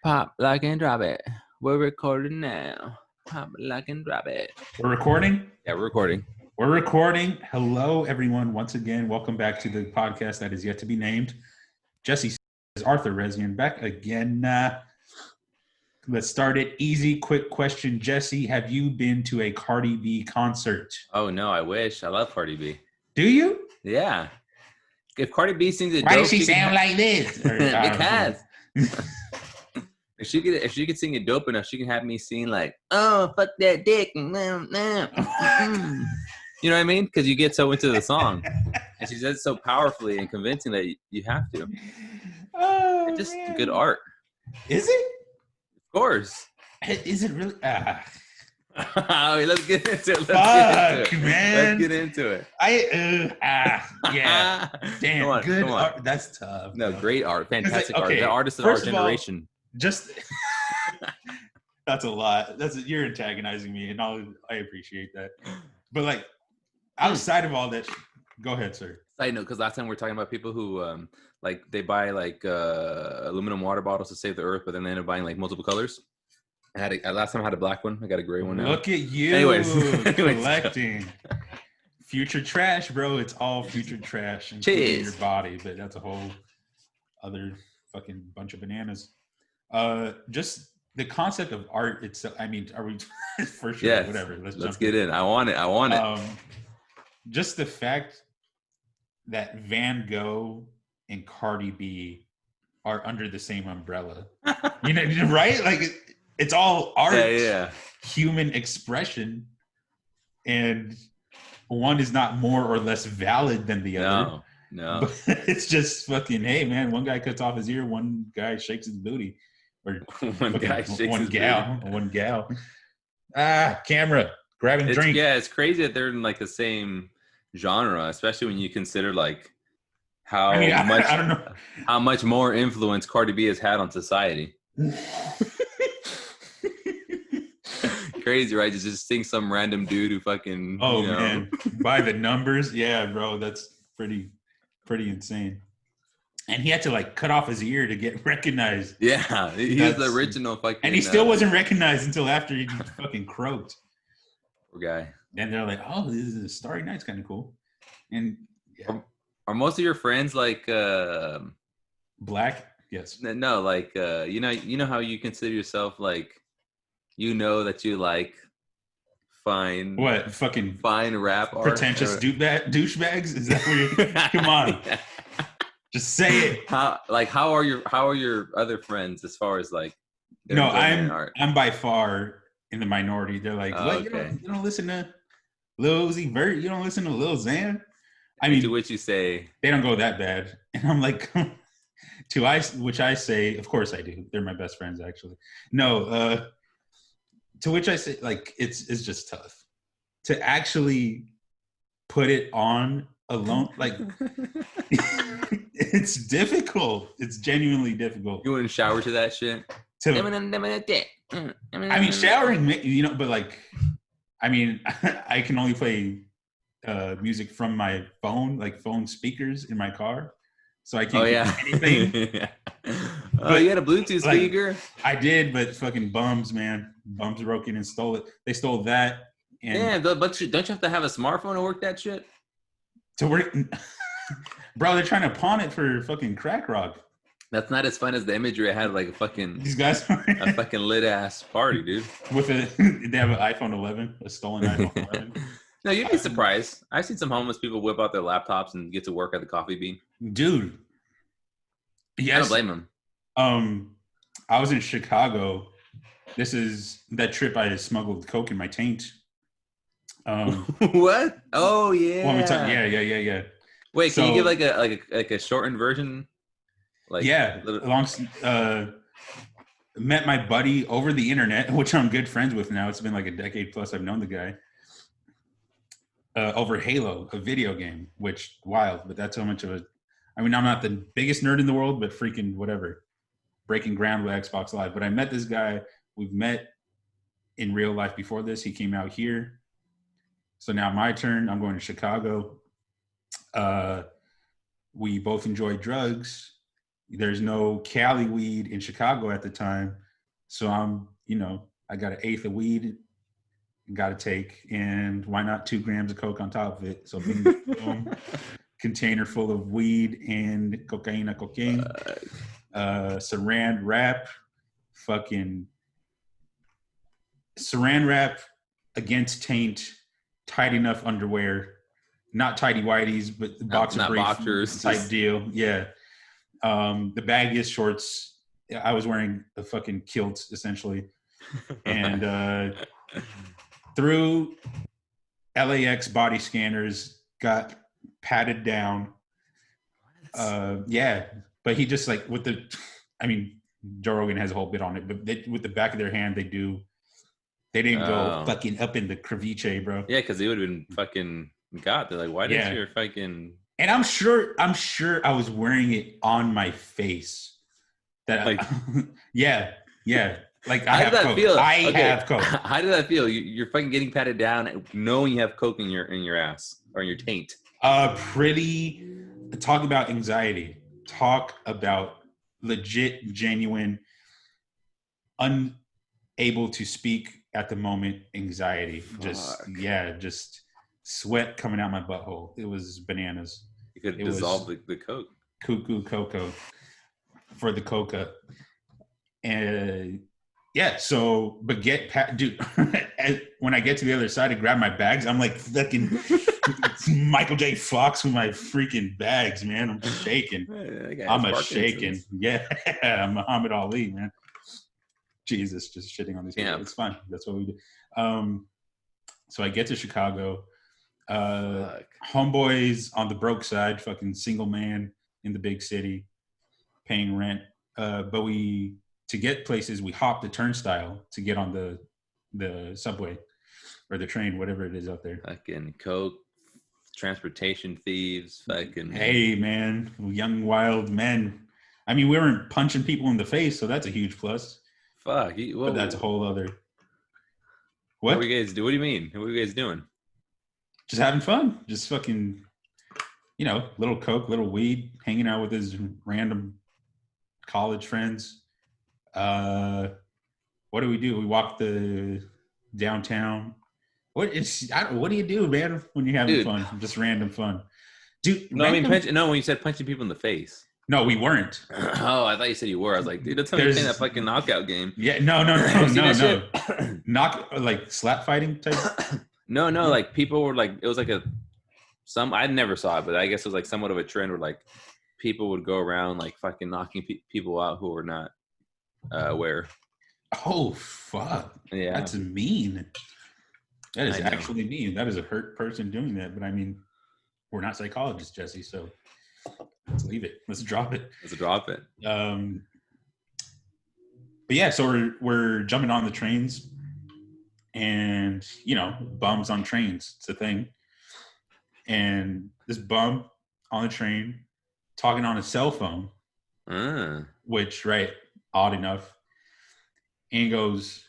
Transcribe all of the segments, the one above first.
Pop, lock, and drop it. We're recording now. Pop, lock, and drop it. We're recording? Yeah, we're recording. We're recording. Hello, everyone. Once again, welcome back to the podcast that is yet to be named. Jesse says, Arthur Rezian back again. Let's start it. Easy, quick question. Jesse, have you been to a Cardi B concert? Oh, no, I wish. I love Cardi B. Do you? Yeah. If Cardi B sings it, why does she sound like this? Because if she could sing it dope enough, she can have me sing like, oh, fuck that dick. You know what I mean? Because you get so into the song. And she says it so powerfully and convincing that you have to. Oh, it's just man. good art. Is it? Of course. Is it really? Let's get into it. Fuck, man. Let's get into it. Yeah. Damn, come on, good come on. art. That's tough. No, great art. Fantastic art. Okay, The artist of our generation. Just that's a lot. You're antagonizing me, and I appreciate that. But like outside of all that, go ahead, sir. Side note, because last time we were talking about people who like they buy like aluminum water bottles to save the earth, but then they end up buying like multiple colors. Last time I had a black one. I got a gray one now. Look at you, collecting future trash, bro. It's all future trash, including your body. But that's a whole other fucking bunch of bananas. Just the concept of art itself. I mean, are we for sure? Yes. Whatever. Let's get in. I want it. Just the fact that Van Gogh and Cardi B are under the same umbrella. You know, right? Like it's all art, human expression, and one is not more or less valid than the other. No. But it's just fucking, hey, man, one guy cuts off his ear, one guy shakes his booty. Or one gal. Camera, grabbing drink. Yeah, it's crazy that they're in like the same genre, especially when you consider like how how much more influence Cardi B has had on society. Crazy, right? Just think some random dude who fucking man, by the numbers, yeah, bro, that's pretty insane. And he had to like cut off his ear to get recognized. Yeah, he's the original fucking. And he still wasn't recognized until after he fucking croaked. Poor guy. And they're like, "Oh, this is a Starry Night's kind of cool." And are most of your friends like black? Yes. No, like you know how you consider yourself like, that you like fine rap art, pretentious douchebags? Is that what you're? Come on. Yeah. Just say it. How are your other friends as far as like? No, I'm by far in the minority. They're like, what? Okay. You don't listen to Lil Uzi Vert? You don't listen to Lil Xan? I mean, to which you say they don't go that bad, and I'm like, which I say, of course I do. They're my best friends, actually. No, to which I say, like, it's just tough to actually put it on alone, like. It's difficult. It's genuinely difficult. You wouldn't shower to that shit? I mean, showering, but like, I mean, I can only play music from my phone, like phone speakers in my car. So I can't do anything. Yeah. But you had a Bluetooth speaker? I did, but fucking bums, man. Bums broke in and stole it. They stole that. And but don't you have to have a smartphone to work that shit? To work... Bro, they're trying to pawn it for fucking crack rock. That's not as fun as the imagery I had, like a fucking these guys a fucking lit ass party, dude. They have an iPhone 11, a stolen iPhone 11. No, you'd be surprised. I've seen some homeless people whip out their laptops and get to work at the Coffee Bean. Dude, yes. I don't blame them. I was in Chicago. This is that trip I smuggled coke in my taint. What? Oh yeah. Yeah. Wait, can you give like a shortened version? Like met my buddy over the internet, which I'm good friends with now. It's been like a decade plus I've known the guy. Over Halo, a video game, which wild, but that's how much of I mean, I'm not the biggest nerd in the world, but freaking whatever. Breaking ground with Xbox Live. But I met this guy. We've met in real life before this. He came out here. So now my turn. I'm going to Chicago. We both enjoy drugs. There's no Cali weed in Chicago at the time. So I'm, I got an eighth of weed, got to take, and why not 2 grams of coke on top of it? So boom, container full of weed and cocaine, saran wrap, fucking saran wrap against Taint, tight enough underwear, not tighty whities, but boxer brief boxers type deal. Yeah. The baggiest shorts. I was wearing a fucking kilt essentially, and through LAX body scanners, got patted down. Yeah, but he just like with the, I mean, Joe Rogan has a whole bit on it, but with the back of their hand, they didn't go fucking up in the ceviche, bro. Yeah, because they would have been fucking got. They're like, why didn't you fucking? And I'm sure I was wearing it on my face. That like, yeah. Like I have coke. Feel? I have coke. How did that feel? You're fucking getting patted down, knowing you have coke in your ass or in your taint. Talk about anxiety. Talk about legit, genuine, unable to speak at the moment anxiety. Fuck. Just sweat coming out my butthole. It was bananas. You could dissolve the coke. Cuckoo cocoa for the coca. And yeah, so but dude, when I get to the other side and grab my bags, I'm like fucking Michael J. Fox with my freaking bags, man. I'm shaking. I'm shaking. Yeah, I'm Muhammad Ali, man. Jesus, just shitting on these people. It's fine. That's what we do. So I get to Chicago. Homeboys on the broke side, fucking single man in the big city, paying rent. But to get places, we hop the turnstile to get on the subway or the train, whatever it is out there. Fucking coke, transportation thieves, fucking. Hey, man, young wild men. I mean, we weren't punching people in the face, so that's a huge plus. Fuck, but that's a whole other. What do you guys do? What do you mean? What are you guys doing? Just having fun. Just fucking, little coke, little weed, hanging out with his random college friends. What do we do? We walk the downtown. What do you do, man, when you're having fun? Just random fun. Dude, no, I mean, when you said punching people in the face. No, we weren't. Oh, I thought you said you were. I was like, dude, that's how you play that fucking knockout game. Yeah, no. Like slap fighting type? No, like people were like, it was like I never saw it, but I guess it was like somewhat of a trend where like people would go around like fucking knocking people out who were not aware. Oh, fuck. Yeah. That's mean. That is actually mean. That is a hurt person doing that. But I mean, we're not psychologists, Jesse, so let's leave it. Let's drop it. But yeah, so we're jumping on the trains and, bums on trains. It's a thing. And this bum on the train talking on a cell phone, which, right, odd enough. And he goes,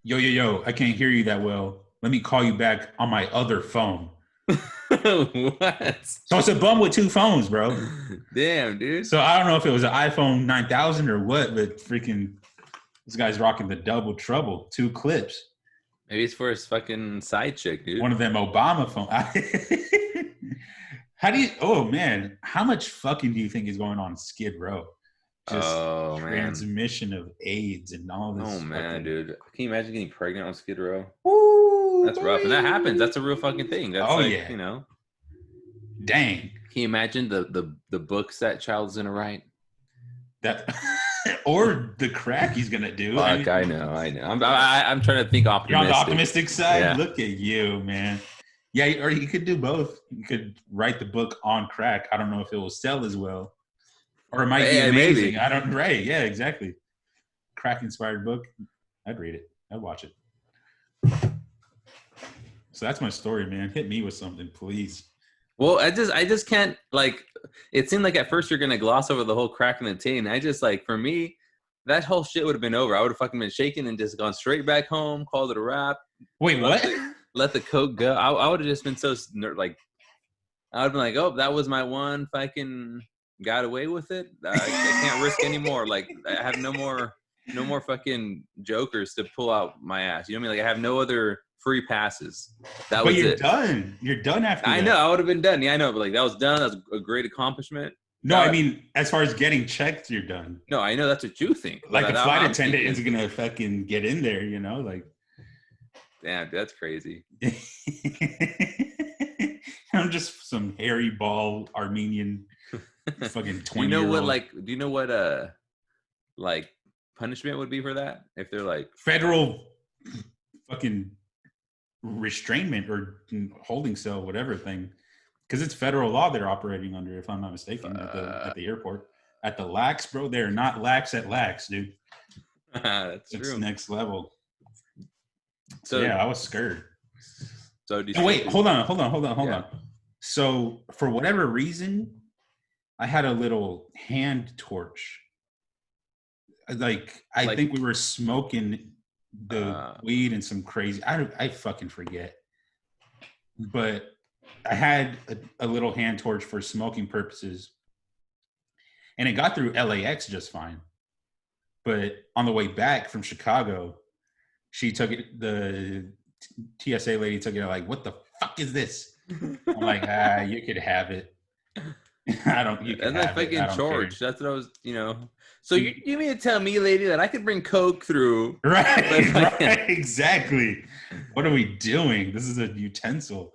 yo, I can't hear you that well. Let me call you back on my other phone. What? So it's a bum with 2 phones, bro. Damn, dude. So I don't know if it was an iPhone 9000 or what, but freaking this guy's rocking the double trouble, 2 clips. Maybe it's for his fucking side chick, dude. One of them Obama phones. Oh man, how much fucking do you think is going on Skid Row? Just transmission of AIDS and all this. Oh man, dude. Can you imagine getting pregnant on Skid Row? Ooh, that's rough. And that happens. That's a real fucking thing. That's Dang. Can you imagine the books that child's gonna write? That or the crack he's gonna do. Fuck, I know. I'm trying to think optimistic. You're on the optimistic side? Yeah. Look at you, man. Yeah, or you could do both. You could write the book on crack. I don't know if it will sell as well. Or it might be amazing. Maybe. Right. Yeah, exactly. Crack inspired book. I'd read it. I'd watch it. So that's my story, man. Hit me with something, please. Well, I just can't, like, it seemed like at first you're going to gloss over the whole crack in the teen. I just, like, for me, that whole shit would have been over. I would have fucking been shaken and just gone straight back home, called it a wrap. Wait, what? Let the coke go. I would have just been so, like, I would have been like, oh, that was my one fucking got away with it, I can't risk anymore. Like I have no more fucking jokers to pull out my ass. You know what I mean? Like I have no other free passes. That was it. Done. You're done after that. I know. I would have been done. Yeah, I know. But like that was done. That was a great accomplishment. No, I mean, as far as getting checked, you're done. No, I know that's what you think. Like a flight attendant isn't gonna fucking get in there, you know? Like, damn, that's crazy. I'm just some hairy ball Armenian fucking 20. Do you know what like punishment would be for that? If they're like federal fucking restrainment or holding cell, whatever thing. Because it's federal law they're operating under, if I'm not mistaken, at the airport. At the lax, bro, they're not lax at lax, dude. That's true. It's next level. So yeah, I was scared. So wait, hold on. So for whatever reason, I had a little hand torch. Like I think we were smoking the weed and some crazy. I fucking forget. But I had a little hand torch for smoking purposes, and it got through LAX just fine. But on the way back from Chicago, she took it. The TSA lady took it. Like, what the fuck is this? I'm like, you could have it. I don't. You can have it. Fucking George. That's what I was. So you mean to tell me, lady, that I could bring coke through? Right. Right. Exactly. What are we doing? This is a utensil.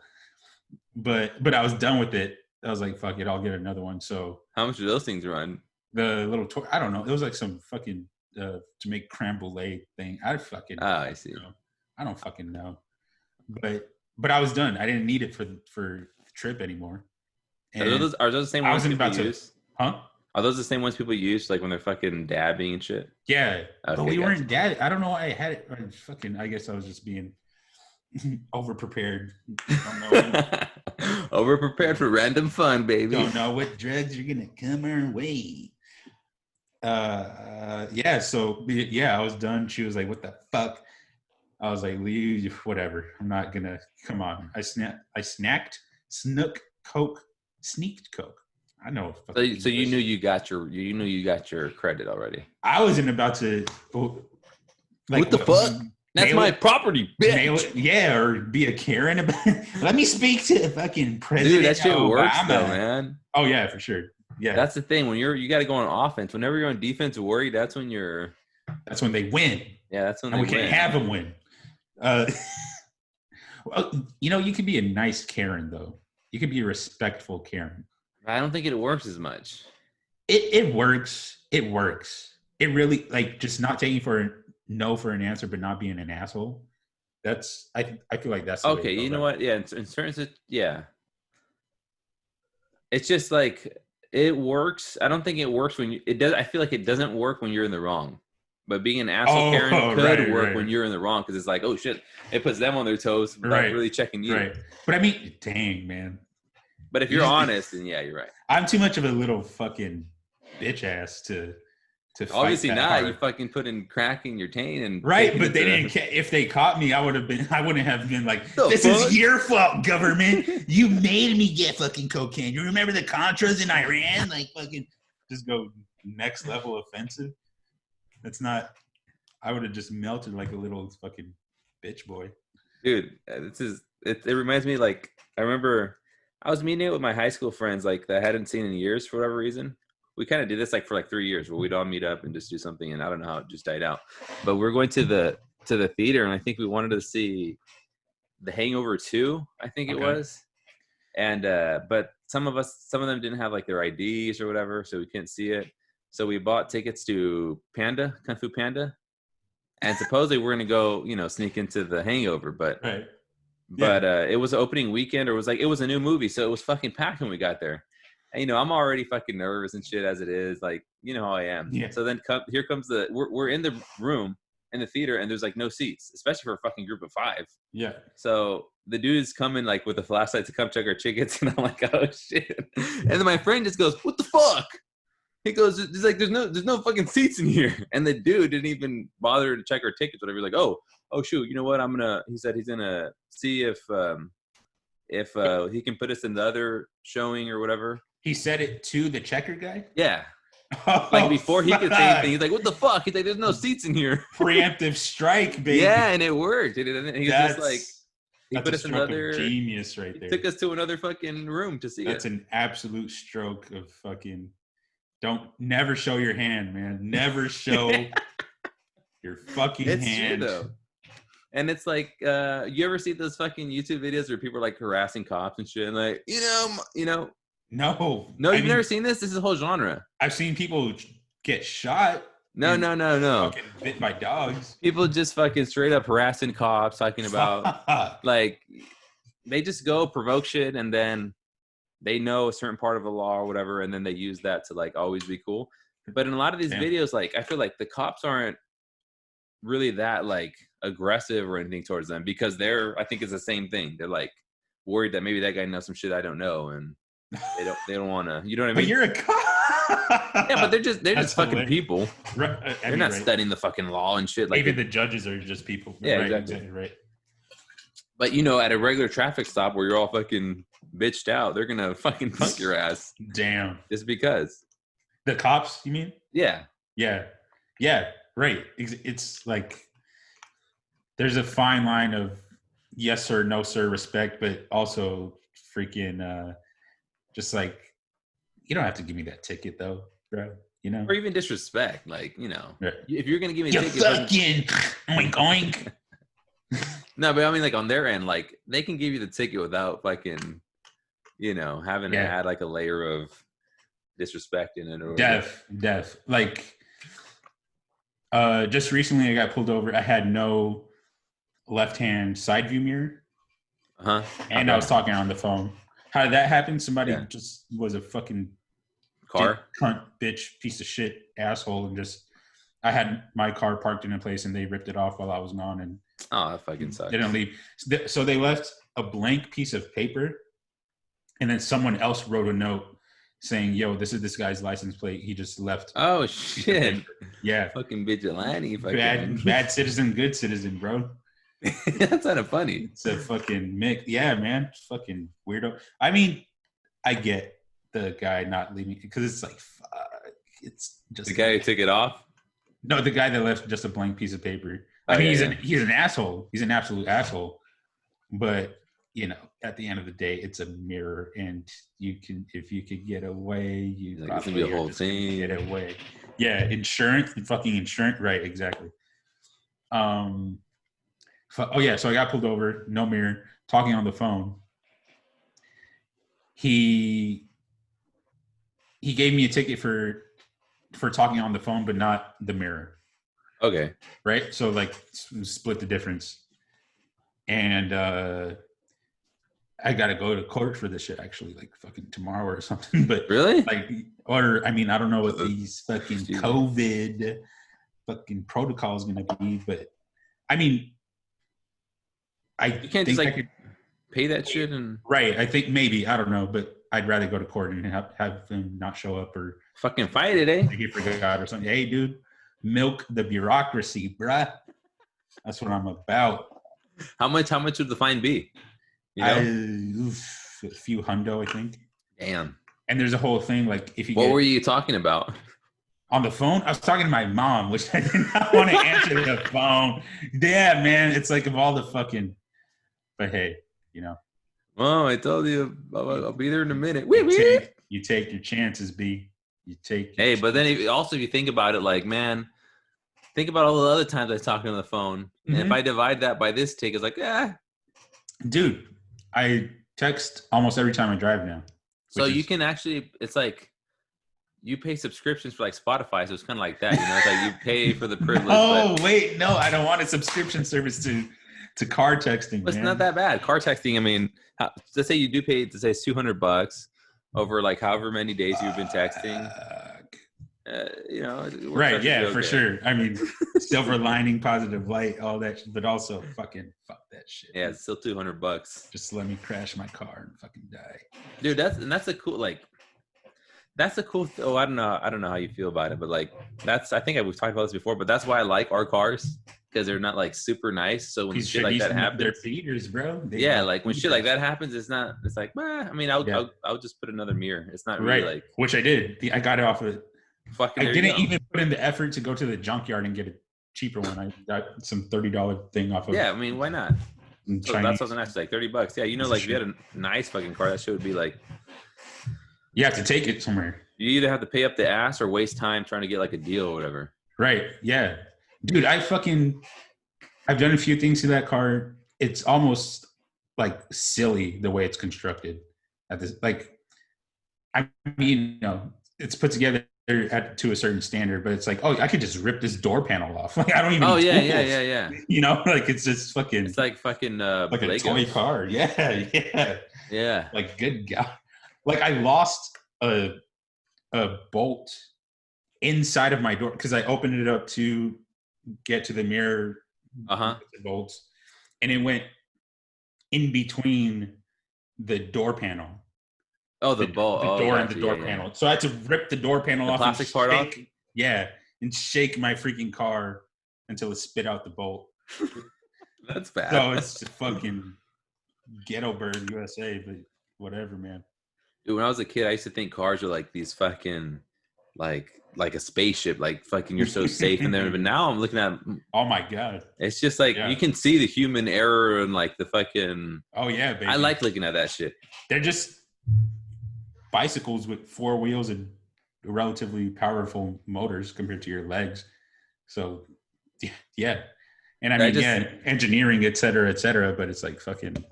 But I was done with it. I was like, fuck it, I'll get another one. So how much do those things run? The little I don't know. It was like some fucking to make creme brulee thing. I I see. Know. I don't fucking know. But I was done. I didn't need it for the trip anymore. And are those the same ones people use? Huh? Are those the same ones people use like when they're fucking dabbing and shit? Yeah. Okay, but we weren't dabbing. I don't know why I had it. I guess I was just being over prepared. Over prepared for random fun, baby. Don't know what drugs are gonna come our way. Yeah. So yeah, I was done. She was like, "What the fuck?" I was like, "Leave, whatever. I'm not gonna. Come on." I sneaked coke. I know. So you knew you got your credit already. I wasn't about to. Like, what the fuck? That's my property, bitch. Yeah, or be a Karen about it. Let me speak to fucking President Dude, that shit Obama. works though, man. Oh yeah, for sure. Yeah. That's the thing. When you got to go on offense. Whenever you're on defense worry, that's when they win. Yeah, that's when and we can't have them win. Well, you can be a nice Karen though. You can be a respectful Karen. I don't think it works as much. It works. It works. It really, like, just not taking for an answer, but not being an asshole. That's I feel like that's the okay. You know what? Yeah, in certain yeah. It's just like it works. I don't think it works when it does. I feel like it doesn't work when you're in the wrong. But being an asshole Karen could work when you're in the wrong, because it's like, oh shit, it puts them on their toes without really checking you. Right. But I mean, dang, man. But if you're honest, then yeah, you're right. I'm too much of a little fucking bitch ass to obviously not. Hard. You fucking put in crack in your taint and but they didn't. If they caught me, I wouldn't have been like, this is your fault, government. You made me get fucking cocaine. You remember the Contras in Iran? Like, fucking just go next level offensive. That's not. I would have just melted like a little fucking bitch boy. Dude, it reminds me, like, I remember I was meeting it with my high school friends, like, that I hadn't seen in years for whatever reason. We kind of did this like for like 3 years where we'd all meet up and just do something, and I don't know how it just died out. But we're going to the theater, and I think we wanted to see The Hangover 2, I think it was. And but some of them didn't have like their IDs or whatever, so we couldn't see it. So we bought tickets to Kung Fu Panda, and supposedly we're gonna go, sneak into The Hangover, but it was opening weekend, or it was a new movie, so it was fucking packed when we got there. And, I'm already fucking nervous and shit as it is. Like, you know how I am. Yeah. So then here comes we're in the room in the theater, and there's like no seats, especially for a fucking group of 5. Yeah. So the dude's coming like with a flashlight to come check our tickets, and I'm like, oh shit. And then my friend just goes, what the fuck? He goes, he's like, there's no fucking seats in here. And the dude didn't even bother to check our tickets, whatever. He's like, oh shoot, you know what? He said he's gonna see if he can put us in the other showing or whatever. He said it to the checker guy? Yeah. Oh, Like before he could say fuck. anything, he's like, "What the fuck?" He's like, "There's no seats in here." Preemptive strike, baby. Yeah, and it worked. He was just like, he that's put a us stroke another. of genius right He there. took us to another fucking room to see That's it. an absolute stroke of fucking. Don't never show your hand, man. Never show your fucking It's hand. true though. And it's like, you ever see those fucking YouTube videos where people are like harassing cops and shit, and like, No, you've never seen this. This is a whole genre. I've seen people get shot. No. Fucking bit by dogs. People just fucking straight up harassing cops, talking about like, they just go provoke shit, and then they know a certain part of the law or whatever, and then they use that to like always be cool. But in a lot of these videos, like, I feel like the cops aren't really that like aggressive or anything towards them, because I think it's the same thing. They're like worried that maybe that guy knows some shit I don't know, and they don't want to, you know what I mean? But you're a cop. Yeah, but they're just fucking hilarious. people. Right. They're not studying the fucking law and shit. Like, even the judges are just people. Yeah, right, exactly. Right. But at a regular traffic stop where you're all fucking bitched out, they're gonna fucking punk your ass. Damn. Just because. The cops, you mean? Yeah. Yeah. Right. It's like there's a fine line of yes sir, no sir respect, but also freaking just like, you don't have to give me that ticket though, bro. Or even disrespect, like, right. If you're gonna give me a you ticket, fucking oink. No, but I mean, like, on their end, like, they can give you the ticket without fucking, having to add like a layer of disrespect in it. Or Def. Like, just recently I got pulled over. I had no left-hand side view mirror. And I was talking on the phone. How did that happen? Somebody just was a fucking cunt, bitch, piece of shit, asshole, and I had my car parked in a place and they ripped it off while I was gone, and that fucking sucks. They didn't leave. So they left a blank piece of paper, and then someone else wrote a note saying, "Yo, this is this guy's license plate. He just left." Oh shit! Yeah, fucking vigilante. Bad citizen, good citizen, bro. That's kind of funny. It's a fucking mix. Yeah, man, fucking weirdo. I mean, I get the guy not leaving because it's like, fuck. It's just the guy who took it off. No, the guy that left just a blank piece of paper. I mean, he's an asshole. He's an absolute asshole. But at the end of the day, it's a mirror, and if you could get away, you like, it's gonna be a whole thing. Get away. Yeah, insurance, right? Exactly. So I got pulled over, no mirror, talking on the phone. He gave me a ticket for talking on the phone, but not the mirror. Okay. Right. So like split the difference. And I got to go to court for this shit actually, like fucking tomorrow or something. But really? Like, or I mean, I don't know what these fucking COVID fucking protocol is going to be, but I mean, you can't just like pay that shit and right. I think maybe, I don't know, but I'd rather go to court and have them not show up or fucking fight it, eh? He forgot or something. Hey, dude, milk the bureaucracy, bruh. That's what I'm about. How much would the fine be? A few hundo, I think. Damn. And there's a whole thing like if you. What were you talking about? On the phone? I was talking to my mom, which I did not want to answer the phone. Yeah, man. It's like of all the fucking. But hey, Oh, I told you I'll be there in a minute. You take your chances, B. You take. Hey, but then if you think about it, like, man, think about all the other times I was talking on the phone, mm-hmm. And if I divide that by this take, it's like, dude, I text almost every time I drive now. So you can actually, it's like you pay subscriptions for like Spotify, so it's kind of like that, It's like you pay for the privilege. Wait, no, I don't want a subscription service to car texting. It's not that bad. Car texting, I mean, let's say you do pay, to say it's $200 over like however many days you've been texting. Right? Yeah, for sure. I mean, silver lining, positive light, all that, but also fucking fuck that shit. Yeah, it's still $200. Just let me crash my car and fucking die, dude. That's a cool I don't know how you feel about it, but like I think we've talked about this before, but that's why I like our cars. because they're not like super nice. So when These shit like that happens, they're feeders, bro. Yeah, like when shit like that happens, it's not. It's like, I mean, I'll just put another mirror. It's not really like. Which I did. I got it off of. Fucking. I didn't even put in the effort to go to the junkyard and get a cheaper one. I got some $30 thing off of. Yeah, I mean, why not? So that's something that's like $30. Yeah, you know, like if you had a nice fucking car, that shit would be like. You have to take it somewhere. You either have to pay up the ass or waste time trying to get like a deal or whatever. Right. Yeah. Dude, I've done a few things to that car. It's almost like silly the way it's constructed. I mean, you know, it's put together to a certain standard, but it's like, oh, I could just rip this door panel off. Like I don't even. Yeah. You know, like it's just fucking. It's like fucking like a toy car. Yeah. Like good God. Like I lost a bolt inside of my door because I opened it up to get to the mirror bolts, and it went in between the door panel. Oh, the bolt. The door and the door panel. So I had to rip the door panel off. Plastic part off? Yeah, and shake my freaking car until it spit out the bolt. That's bad. So it's fucking ghetto bird USA, but whatever, man. Dude, when I was a kid, I used to think cars were like these fucking, like a spaceship, like fucking you're so safe in there. But now I'm looking at, oh my God, it's just like you can see the human error and like the fucking. Oh yeah, baby. I like looking at that shit. They're just bicycles with 4 wheels and relatively powerful motors compared to your legs. So yeah, and I mean engineering, et cetera, but it's like fucking.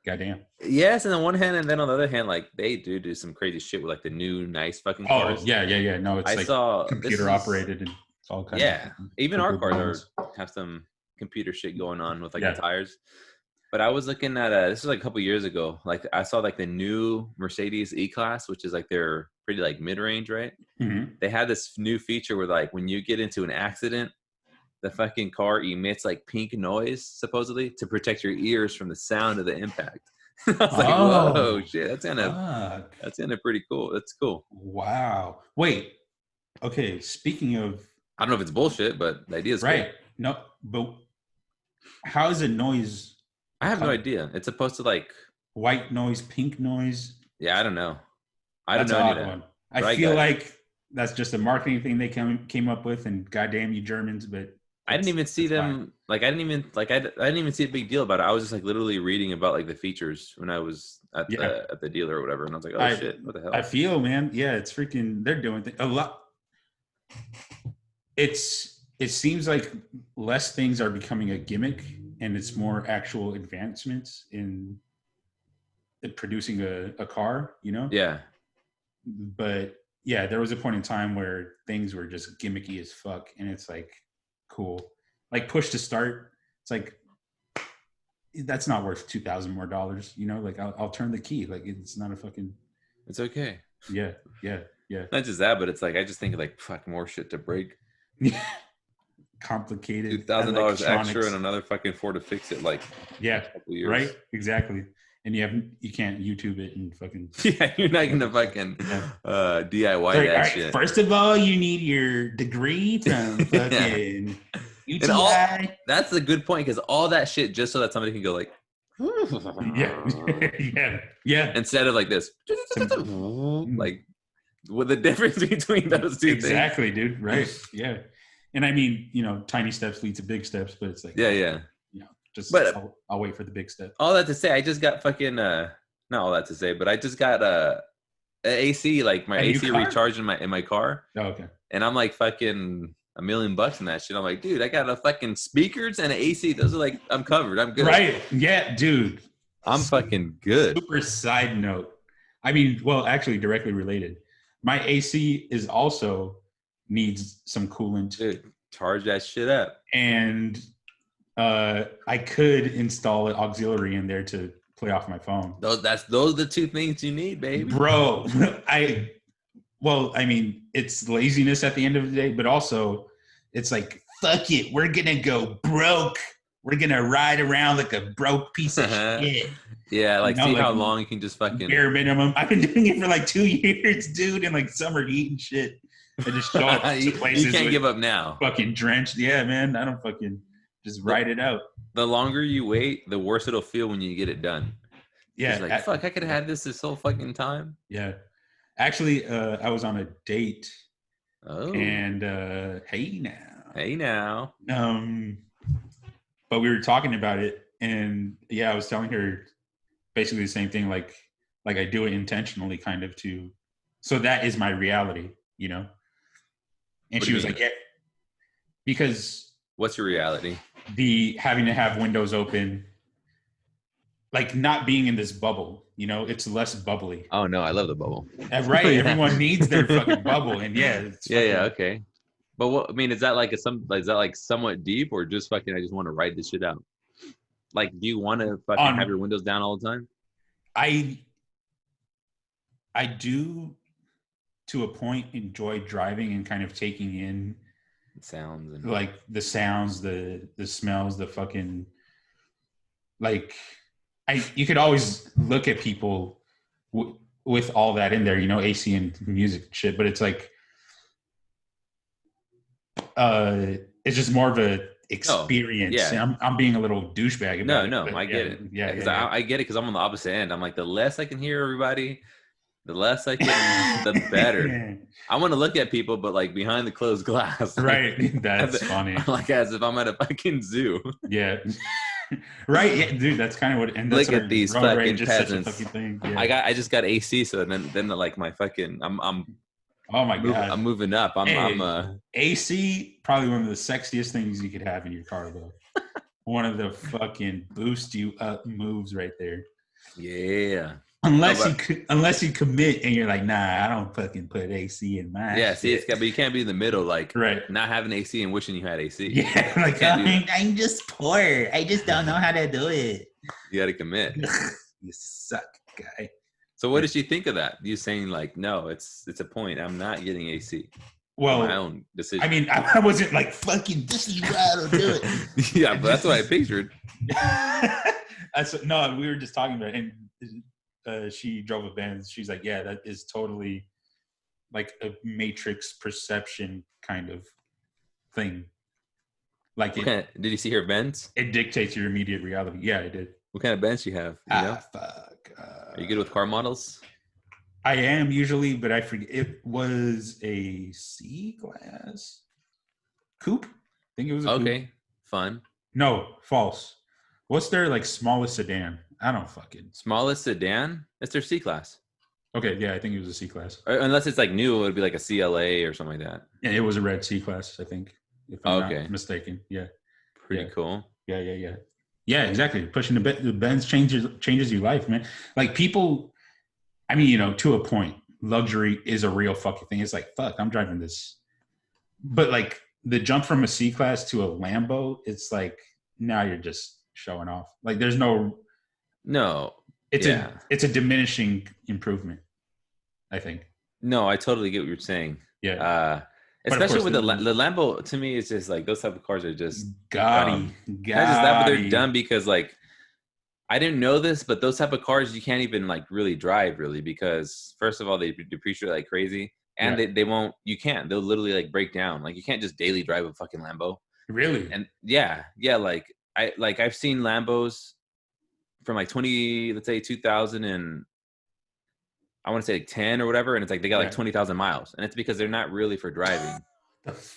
Goddamn. Yes, and on one hand, and then on the other hand, like they do some crazy shit with like the new nice fucking cars. Oh yeah. No, it's computer operated and all kinds. Yeah, even our cars have some computer shit going on with like the tires. But I was looking at this was like a couple years ago. Like I saw like the new Mercedes E-Class, which is like their pretty like mid-range, right? Mm-hmm. They had this new feature where like when you get into an accident, the fucking car emits like pink noise supposedly to protect your ears from the sound of the impact. I was like, whoa, shit, that's kind of pretty cool. That's cool. Wow. Wait. Okay. Speaking of, I don't know if it's bullshit, but the idea is right. Cool. No, but how is it noise? I have no idea. It's supposed to like white noise, pink noise. Yeah, I don't know. I don't know any of that. I feel like that's just a marketing thing they came up with, and goddamn you Germans, but. I didn't even see them. Like, I didn't even see a big deal about it. I was just like literally reading about like the features when I was at the dealer or whatever, and I was like, oh shit, what the hell? I feel, man, yeah, it's freaking. They're doing a lot. It seems like less things are becoming a gimmick, and it's more actual advancements in producing a car. You know? Yeah. But yeah, there was a point in time where things were just gimmicky as fuck, and it's like. Cool, like push to start. It's like that's not worth $2,000 more. You know, like I'll turn the key. Like it's not a fucking. It's okay. Yeah. Not just that, but it's like I just think like fuck more shit to break. Complicated. $2,000 extra and another fucking $4 to fix it. Like a couple years. Right. Exactly. And you can't YouTube it and fucking. Yeah, you're not gonna fucking DIY that shit. First of all, you need your degree from fucking UTI. That's a good point because all that shit just so that somebody can go like. yeah. Instead of like this, like with the difference between those two things. Exactly, dude. Right. Yeah. And I mean, you know, tiny steps lead to big steps, but it's like yeah. But I'll wait for the big step. All that to say, I just got fucking not all that to say, but I just got an AC, like my AC recharged in my car. Oh, okay. And I'm like fucking $1 million in that shit. I'm like, dude, I got a fucking speakers and an AC. Those are like, I'm covered. I'm good. Right? Yeah, dude. I'm fucking good. Super side note. I mean, well, actually, directly related. My AC is also needs some coolant. Dude, charge that shit up. And I could install an auxiliary in there to play off my phone. Those are the two things you need, baby. Bro, I mean, it's laziness at the end of the day, but also it's like, fuck it, we're gonna go broke. We're gonna ride around like a broke piece of shit. Yeah, like see how long you can just fucking bare minimum. I've been doing it for like 2 years, dude, in like summer heat and shit. I just show up to places. You can't give up now. Fucking drenched. Yeah, man. I don't fucking. Just write it out. The longer you wait, the worse it'll feel when you get it done. Yeah. It's like, fuck, I could have had this whole fucking time. Yeah. Actually, I was on a date. Oh. And hey now. But we were talking about it, and yeah, I was telling her basically the same thing, like I do it intentionally, kind of so that is my reality, you know. And What she do was you like, mean? yeah, because What's your reality? the having to have windows open, like not being in this bubble, you know, it's less bubbly. Oh no, I love the bubble. Right? Yeah. Everyone needs their fucking bubble, and yeah, it's Okay. But what I mean is that like is that like somewhat deep, or just fucking I just want to write this shit out? Like, do you want to fucking have your windows down all the time? I do, to a point, enjoy driving and kind of taking in Sounds and like the sounds, the smells, the fucking like. You could always look at people with all that in there, you know, AC and music and shit, but it's like it's just more of a experience. Yeah. I'm being a little douchebag about it. No, I get it. Yeah, I get it because I'm on the opposite end. I'm like, the less I can hear everybody, the less I can, the better. I want to look at people, but like behind the closed glass. Right. That's funny. Like as if I'm at a fucking zoo. Yeah. Right. Yeah, dude, that's kind of what. And that's look at these fucking peasants. Such a fucking thing. Yeah. I just got AC, so then like my fucking I'm. Oh my god! I'm moving up. I'm AC, probably one of the sexiest things you could have in your car, though. One of the fucking boost you up moves right there. Yeah. Unless you commit and you're like, nah, I don't fucking put AC in mine. Yeah, see, but you can't be in the middle, like right. Not having AC and wishing you had AC. Yeah, like I'm just poor. I just don't know how to do it. You got to commit. You suck, guy. So what did she think of that? You saying like, no, it's a point. I'm not getting AC. Well, my own decision. I mean, I wasn't like fucking. This is right. I'll do it. Yeah, but that's what I pictured. No, we were just talking about it, and she drove a Benz. She's like, yeah, that is totally like a Matrix perception kind of thing. Like, did you see her Benz? It dictates your immediate reality. Yeah, I did. What kind of Benz you have? You know? Fuck. Are you good with car models? I am usually, but I forget. It was a C-Class coupe. I think it was a coupe. Fun. No, false. What's their like smallest sedan? I don't fucking. Smallest sedan? It's their C-Class. Okay, yeah, I think it was a C-Class. Unless it's like new, it would be like a CLA or something like that. Yeah, it was a red C-Class, I think, if I'm not mistaken. Yeah. Pretty cool. Yeah. Yeah, exactly. Pushing the Benz changes your life, man. Like people, I mean, you know, to a point, luxury is a real fucking thing. It's like, fuck, I'm driving this. But like the jump from a C-Class to a Lambo, it's like, now you're just showing off. Like there's no. It's a diminishing improvement, I think. No, I totally get what you're saying. Yeah. Especially with the Lambo, to me, it's just like those type of cars are just gaudy. Not just that, but they're dumb because like I didn't know this, but those type of cars you can't even like really drive because first of all they depreciate like crazy, and they won't. You can't. They'll literally like break down. Like you can't just daily drive a fucking Lambo. Really? And yeah. I've seen Lambos from like 2000 and I want to say like 10 or whatever, and it's like they got like 20,000 miles, and it's because they're not really for driving.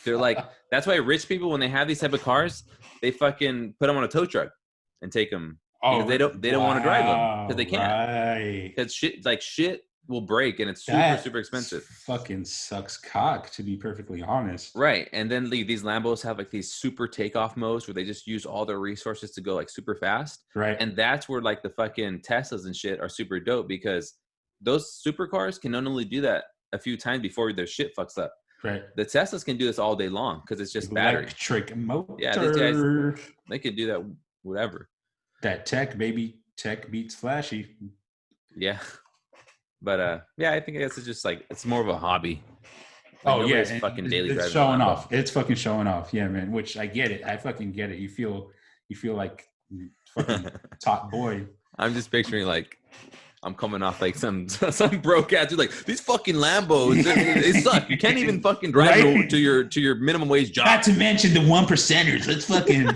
They're like, that's why rich people, when they have these type of cars, they fucking put them on a tow truck and take them because they don't want to drive them because they can't. Because shit will break and it's super expensive. Fucking sucks cock, to be perfectly honest. Right, and then these Lambos have like these super takeoff modes where they just use all their resources to go like super fast. Right, and that's where like the fucking Teslas and shit are super dope because those supercars can only do that a few times before their shit fucks up. Right. The Teslas can do this all day long because it's just battery. Electric motor. Yeah, these guys, they can do that whatever. That tech, baby. Tech beats flashy. Yeah. But I think it's just like it's more of a hobby. Like, it's fucking daily driving. It's showing off. It's fucking showing off. Yeah, man. Which I get it. I fucking get it. You feel like fucking top boy. I'm just picturing like I'm coming off like some broke ass dude, like these fucking Lambos, they suck. You can't even fucking drive to your minimum wage job. Not to mention the 1%ers. Let's fucking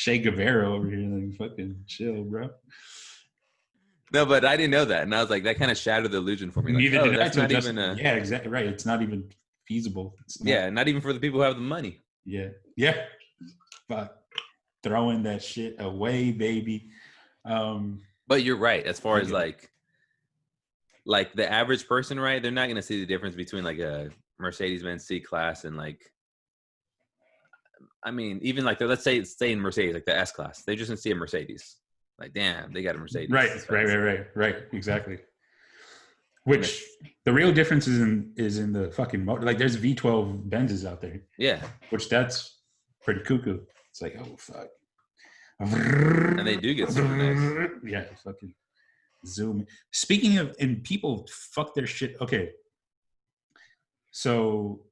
Che Guevara over here, like fucking chill, bro. No, but I didn't know that, and I was like, that kind of shattered the illusion for me. Like, Neither oh, did I. that's not even a Yeah, exactly right. It's not even feasible. It's not, yeah, not even for the people who have the money. Yeah. But throwing that shit away, baby. But you're right. As far as like the average person, right? They're not gonna see the difference between like a Mercedes-Benz C-Class and like, I mean, even like let's say in Mercedes, like the S-Class, they just gonna see a Mercedes. Like, damn, they got a Mercedes. Right. Exactly. Which the real difference is in the fucking motor. Like, there's V12 Benzes out there. Yeah. Which that's pretty cuckoo. It's like, oh fuck. And they do get super nice. Yeah, fucking zoom. Speaking of, and people fuck their shit. Okay. So,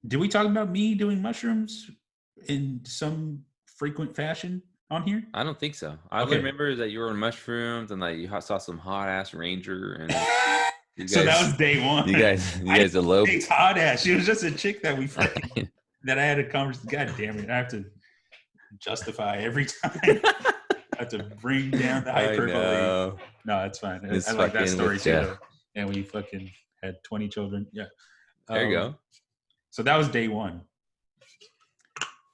did we talk about me doing mushrooms in some frequent fashion on here? I don't think so. All I remember is that you were on mushrooms and like you saw some hot ass Ranger and you guys, so that was day one. You guys eloped. It's hot ass. She was just a chick that we fucking that I had a conversation. God damn it! I have to justify every time. I have to bring down the hyperbole. No, it's fine. I like that story too. Though. And we fucking had 20 children. Yeah. There you go. So that was day one.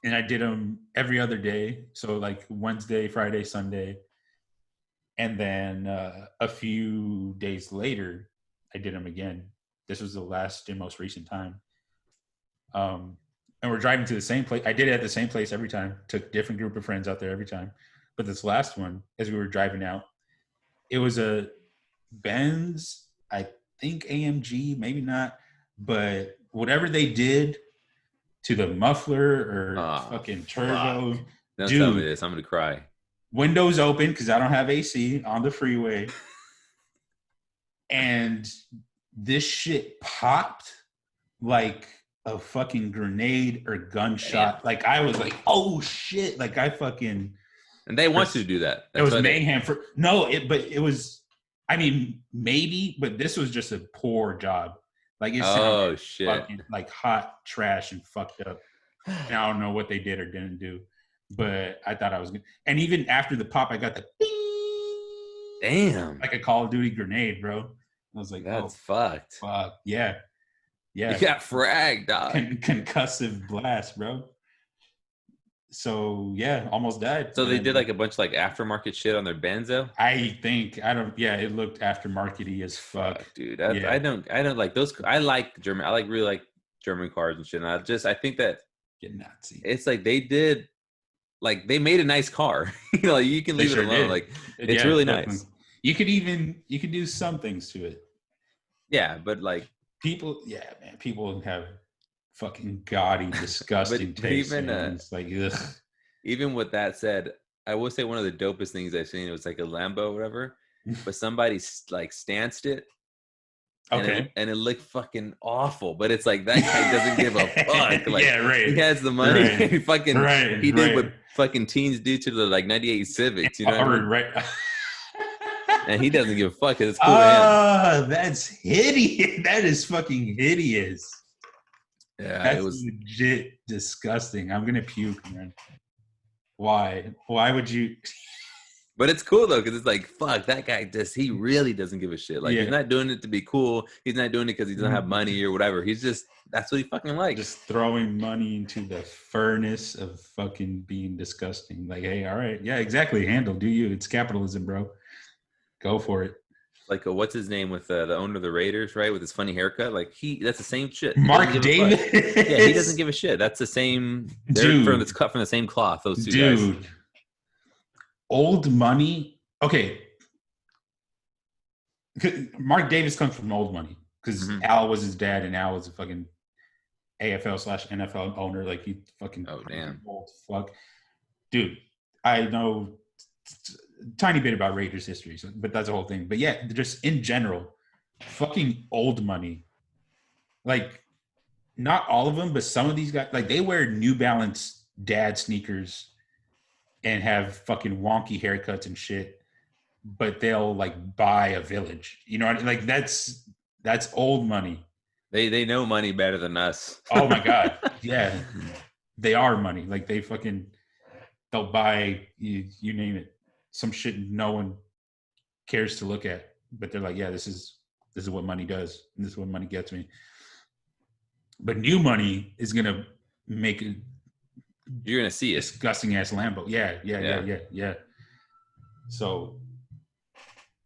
And I did them every other day. So like Wednesday, Friday, Sunday. And then a few days later, I did them again. This was the last and most recent time. And we're driving to the same place. I did it at the same place every time. Took a different group of friends out there every time. But this last one, as we were driving out, it was a Benz, I think AMG, maybe not. But whatever they did to the muffler or fucking turbo. Fuck. Don't tell me this. I'm going to cry. Windows open because I don't have AC on the freeway. And this shit popped like a fucking grenade or gunshot. Damn. Like I was like, oh shit. Like I fucking. And they want you to do that. It was mayhem but it was, I mean, maybe, but this was just a poor job. Like it's shit. Fucking, like hot trash and fucked up. And I don't know what they did or didn't do, but I thought I was good. And even after the pop, I got the bing, damn, like a Call of Duty grenade, bro. I was like, that's fucked. Fuck yeah. You got fragged, dog. Concussive blast, bro. So yeah, almost died. So they did like a bunch of like aftermarket shit on their Benzo. It looked aftermarket-y as fuck, dude. I don't like those. I like German. Really like German cars and shit. And I think that get Nazi. It's like they did, like they made a nice car. You know, like, you can leave it alone. Did. Like it's really definitely nice. You could do some things to it. Yeah, but like people have fucking gaudy, disgusting taste. Even with that said, I will say one of the dopest things I've seen, it was like a Lambo or whatever, but somebody like stanced it. Okay. And it looked fucking awful, but it's like that guy doesn't give a fuck. Like yeah, right. He has the money. Right. He did what fucking teens do to the like 98 Civics, you know? Right. And he doesn't give a fuck because it's cool to him. That's hideous. That is fucking hideous. Yeah, that's legit disgusting. I'm gonna puke, man. Why would you? But it's cool though, because it's like, fuck, that guy he really doesn't give a shit. Like he's not doing it to be cool. He's not doing it because he doesn't have money or whatever. He's just, that's what he fucking likes. Just throwing money into the furnace of fucking being disgusting. Like, hey, all right, yeah, exactly. Do you? It's capitalism, bro. Go for it. Like what's his name with the owner of the Raiders, right? With his funny haircut, like that's the same shit. Mark Davis. Yeah, he doesn't give a shit. That's the same. It's cut from the same cloth. Those two guys. Old money. Okay. Mark Davis comes from old money because Al was his dad, and Al was a fucking AFL/NFL owner. Like he fucking old fuck, dude. I know tiny bit about Raiders history, but that's the whole thing. But yeah, just in general, fucking old money. Like, not all of them, but some of these guys, like they wear New Balance dad sneakers and have fucking wonky haircuts and shit, but they'll like buy a village. You know what I mean? Like that's old money. They know money better than us. Oh my God. Yeah. They are money. Like they fucking they'll buy you name it, some shit no one cares to look at, but they're like, yeah, this is what money does, and this is what money gets me. But new money is gonna make it. You're gonna see it. Disgusting ass Lambo. Yeah. So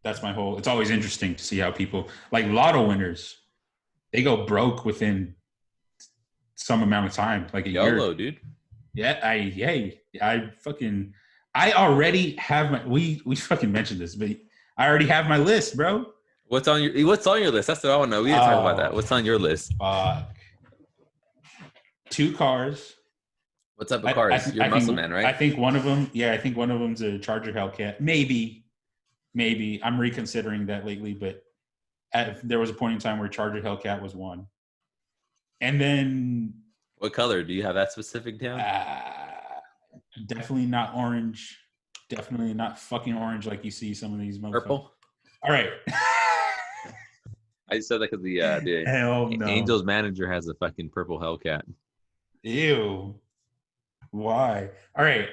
that's my whole. It's always interesting to see how people like lotto winners. They go broke within some amount of time, like a YOLO, year. dude. Yeah, I already have my. We fucking mentioned this, but I already have my list, bro. What's on your list? That's what I want to know. We didn't talk about that. What's on your list? 2 cars. What type of cars? You're a muscle man, right? I think one of them's a Charger Hellcat. Maybe. I'm reconsidering that lately, but there was a point in time where Charger Hellcat was one. And then... What color? Do you have that specific down? Definitely not orange. Definitely not fucking orange like you see some of these motherfuckers. Purple? All right. I just said that because the Hell no. Angels manager has a fucking purple Hellcat. Ew. Why? All right.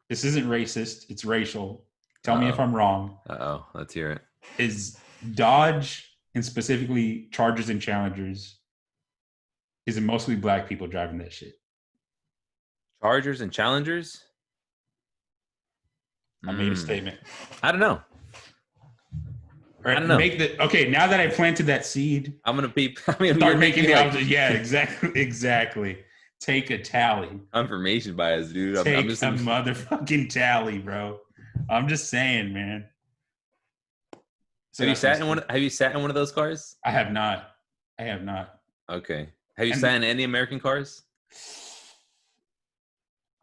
This isn't racist. It's racial. Tell me if I'm wrong. Uh-oh. Let's hear it. Is Dodge, and specifically Chargers and Challengers, is it mostly black people driving that shit? Chargers and Challengers? I made a statement. I don't know. All right, I don't know. Okay, now that I planted that seed, I'm gonna start making the yeah, exactly. Take a tally. Confirmation bias, dude. I'm just a motherfucking tally, bro. I'm just saying, man. So have you sat in one of those cars? I have not. Okay. Have you sat in any American cars?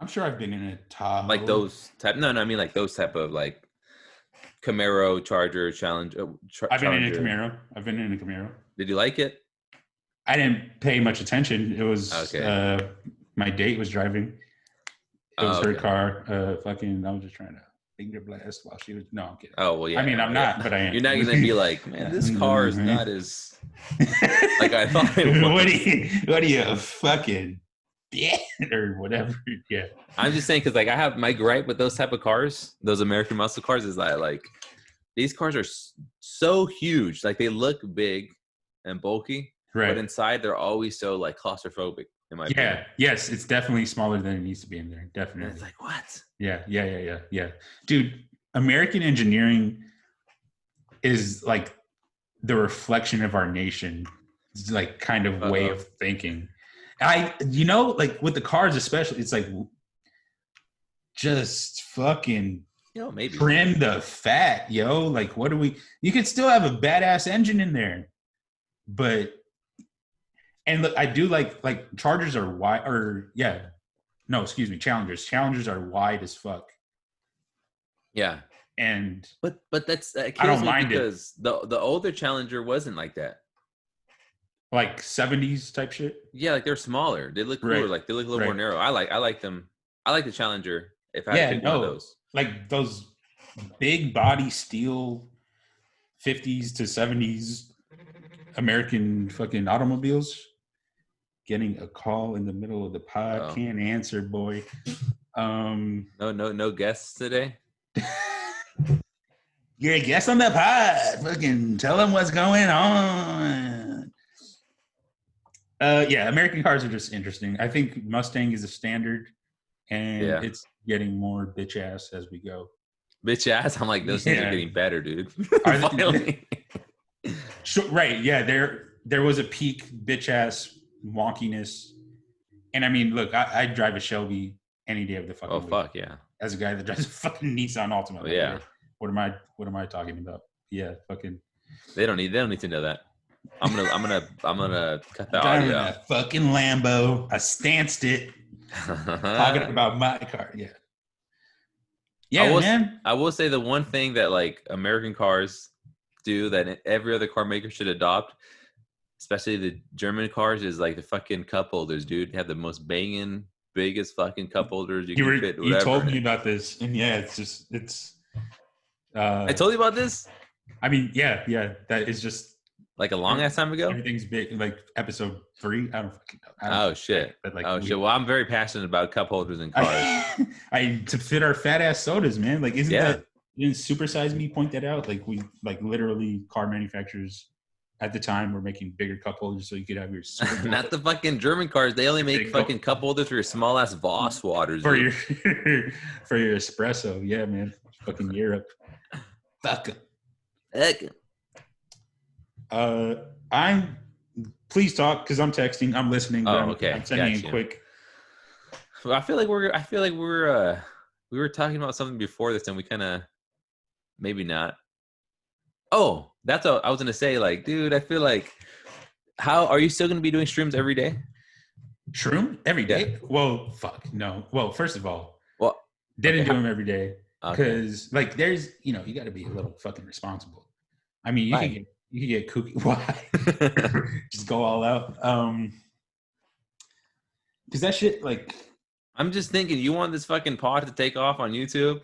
I'm sure I've been in a Tahoe. Like those type. No, I mean like those type of like Camaro, Charger, Challenger. I've been in a Camaro. Did you like it? I didn't pay much attention. It was my date was driving. It was her car. I was just trying to finger blast while she was. No, I'm kidding. Oh well, yeah. I mean, I'm not, but I am. You're not gonna be like, man, this car is not as like I thought it was. What are you fucking or whatever? Yeah. I'm just saying because like I have my gripe with those type of cars, those American muscle cars, is that like these cars are so huge, like they look big and bulky. Right. But inside, they're always so like claustrophobic. In my opinion. Yes, it's definitely smaller than it needs to be in there. Definitely. And it's like what? Yeah. Dude, American engineering is like the reflection of our nation. It's like kind of way of thinking. Like with the cars especially, it's like just fucking maybe trim the fat, yo. Like what do we? You could still have a badass engine in there, but. And look, I do like Chargers are wide, Challengers. Challengers are wide as fuck. Yeah, and but that's I don't mind because the older Challenger wasn't like that. Like 70s type shit. Yeah, like they're smaller. They look cooler. Like they look a little more narrow. I like them. I like the Challenger. If I had to pick one of those, like those big body steel 50s to 70s American fucking automobiles. Getting a call in the middle of the pod. Can't answer, boy. No guests today. You're a guest on the pod. Fucking tell them what's going on. American cars are just interesting. I think Mustang is a standard, and it's getting more bitch ass as we go. Bitch ass. I'm like those things are getting better, dude. Finally. Right? Yeah. There was a peak bitch ass wonkiness, and I mean, look, I drive a Shelby any day of the fucking week. Fuck yeah! As a guy that drives a fucking Nissan Altima. Yeah. What am I talking about? Yeah, fucking. They don't need to know that. I'm gonna cut the audio out. A fucking Lambo. I stanced it. Talking about my car. Yeah. Yeah, man. I will say the one thing that like American cars do that every other car maker should adopt, especially the German cars, is like the fucking cup holders, dude. They have the most banging, biggest fucking cup holders you can fit. You told me about this, and it's. I told you about this. I mean, yeah, that is just Like a long ass time ago? Everything's big, like episode 3. I don't fucking know. Oh shit! But like, Oh shit! Well, I'm very passionate about cup holders and cars. To fit our fat ass sodas, man. Like, didn't Super Size Me point that out? Like, we like literally car manufacturers at the time were making bigger cup holders so you could have your not the fucking German cars. They only make fucking cup holders for your small ass Voss waters for your for your espresso. Yeah, man. Fucking Europe. Fuck. Please talk because I'm texting. I'm listening. Oh, okay. I'm sending you quick. Well, I feel like we were talking about something before this, and we kind of maybe not. Oh, that's what I was gonna say. Like, dude, I feel like how are you still gonna be doing shrooms every day? Shroom every day? Yeah. Well, fuck no. Well, first of all, didn't do them every day because like there's you got to be a little fucking responsible. I mean, you can get kooky. Why? Just go all out. Because that shit, like, I'm just thinking, you want this fucking pod to take off on YouTube?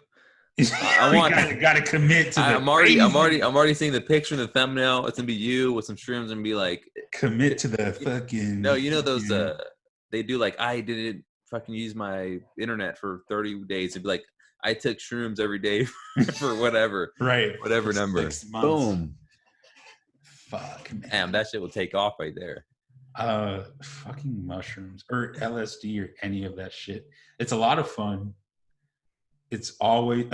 Gotta commit to I'm already seeing the picture and the thumbnail. It's gonna be you with some shrooms and be like, commit to the fucking. No, those. They do like I didn't fucking use my internet for 30 days. It'd be like I took shrooms every day for whatever, right? Whatever number. Boom. Fuck, man. Damn, that shit will take off right there. Fucking mushrooms or LSD or any of that shit. It's a lot of fun. It's always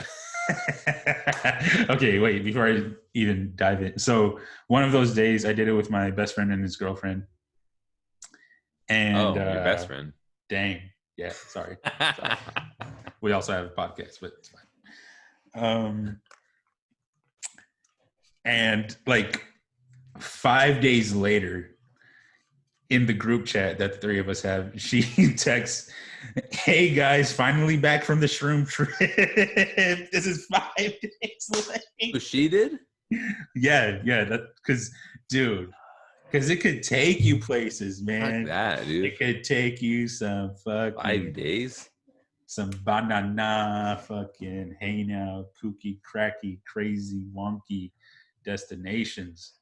okay. Wait, before I even dive in. So one of those days, I did it with my best friend and his girlfriend. And your best friend. Dang, yeah. Sorry. We also have a podcast, but it's fine. And like 5 days later, in the group chat that the three of us have, she texts, "Hey guys, finally back from the shroom trip. This is 5 days late." So she did? Yeah. That because it could take you places, man. Fuck that, dude. It could take you some fucking 5 days. Some banana, fucking hey now, kooky, cracky, crazy, wonky destinations.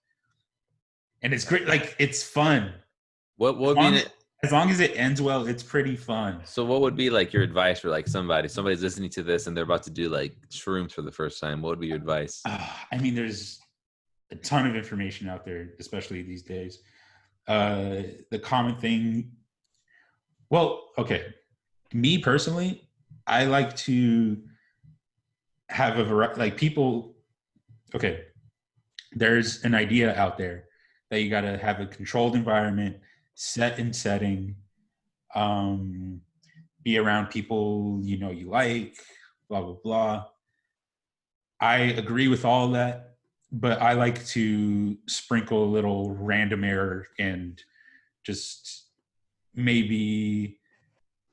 And it's great, like it's fun. What would be as long as it ends well, it's pretty fun. So what would be like your advice for like somebody's listening to this and they're about to do like shrooms for the first time? What would be your advice? I mean, there's a ton of information out there, especially these days. The common thing, well, okay. Me personally, I like to have a variety, like people, okay, there's an idea out there that you got to have a controlled environment, set in setting, be around people you like, blah, blah, blah. I agree with all that, but I like to sprinkle a little random error and just maybe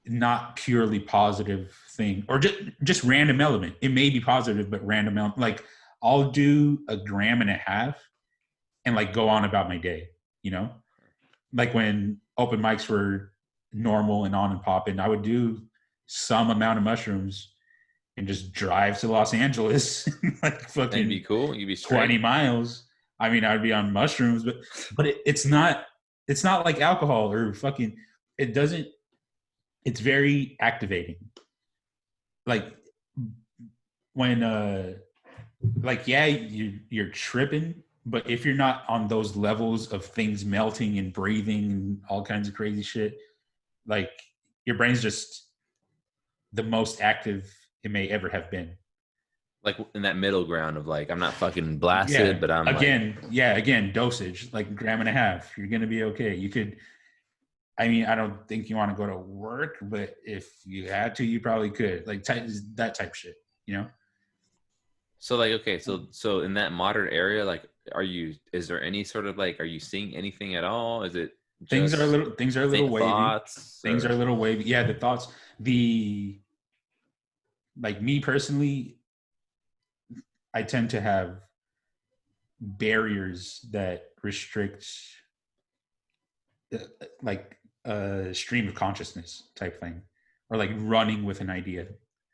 not purely positive thing or just random element. It may be positive, but random element. Like I'll do a 1.5 grams and like go on about my day, like when open mics were normal and on and popping, I would do some amount of mushrooms and just drive to Los Angeles, like fucking. That'd be cool. You'd be straight. 20 miles. I mean, I'd be on mushrooms, but it's not like alcohol or fucking. It's very activating. Like when you're tripping, but if you're not on those levels of things melting and breathing and all kinds of crazy shit, like your brain's just the most active it may ever have been. Like in that middle ground of like, I'm not fucking blasted, but I'm again, dosage, like 1.5 grams, you're going to be okay. You could, I mean, I don't think you want to go to work, but if you had to, you probably could, like that type of shit, So like, okay, so in that moderate area, like, is there any sort of like, are you seeing anything at all? Is it things are a little wavy. Thoughts, things are a little wavy. Yeah, the thoughts. Like me personally, I tend to have barriers that restrict like a stream of consciousness type thing, or like running with an idea.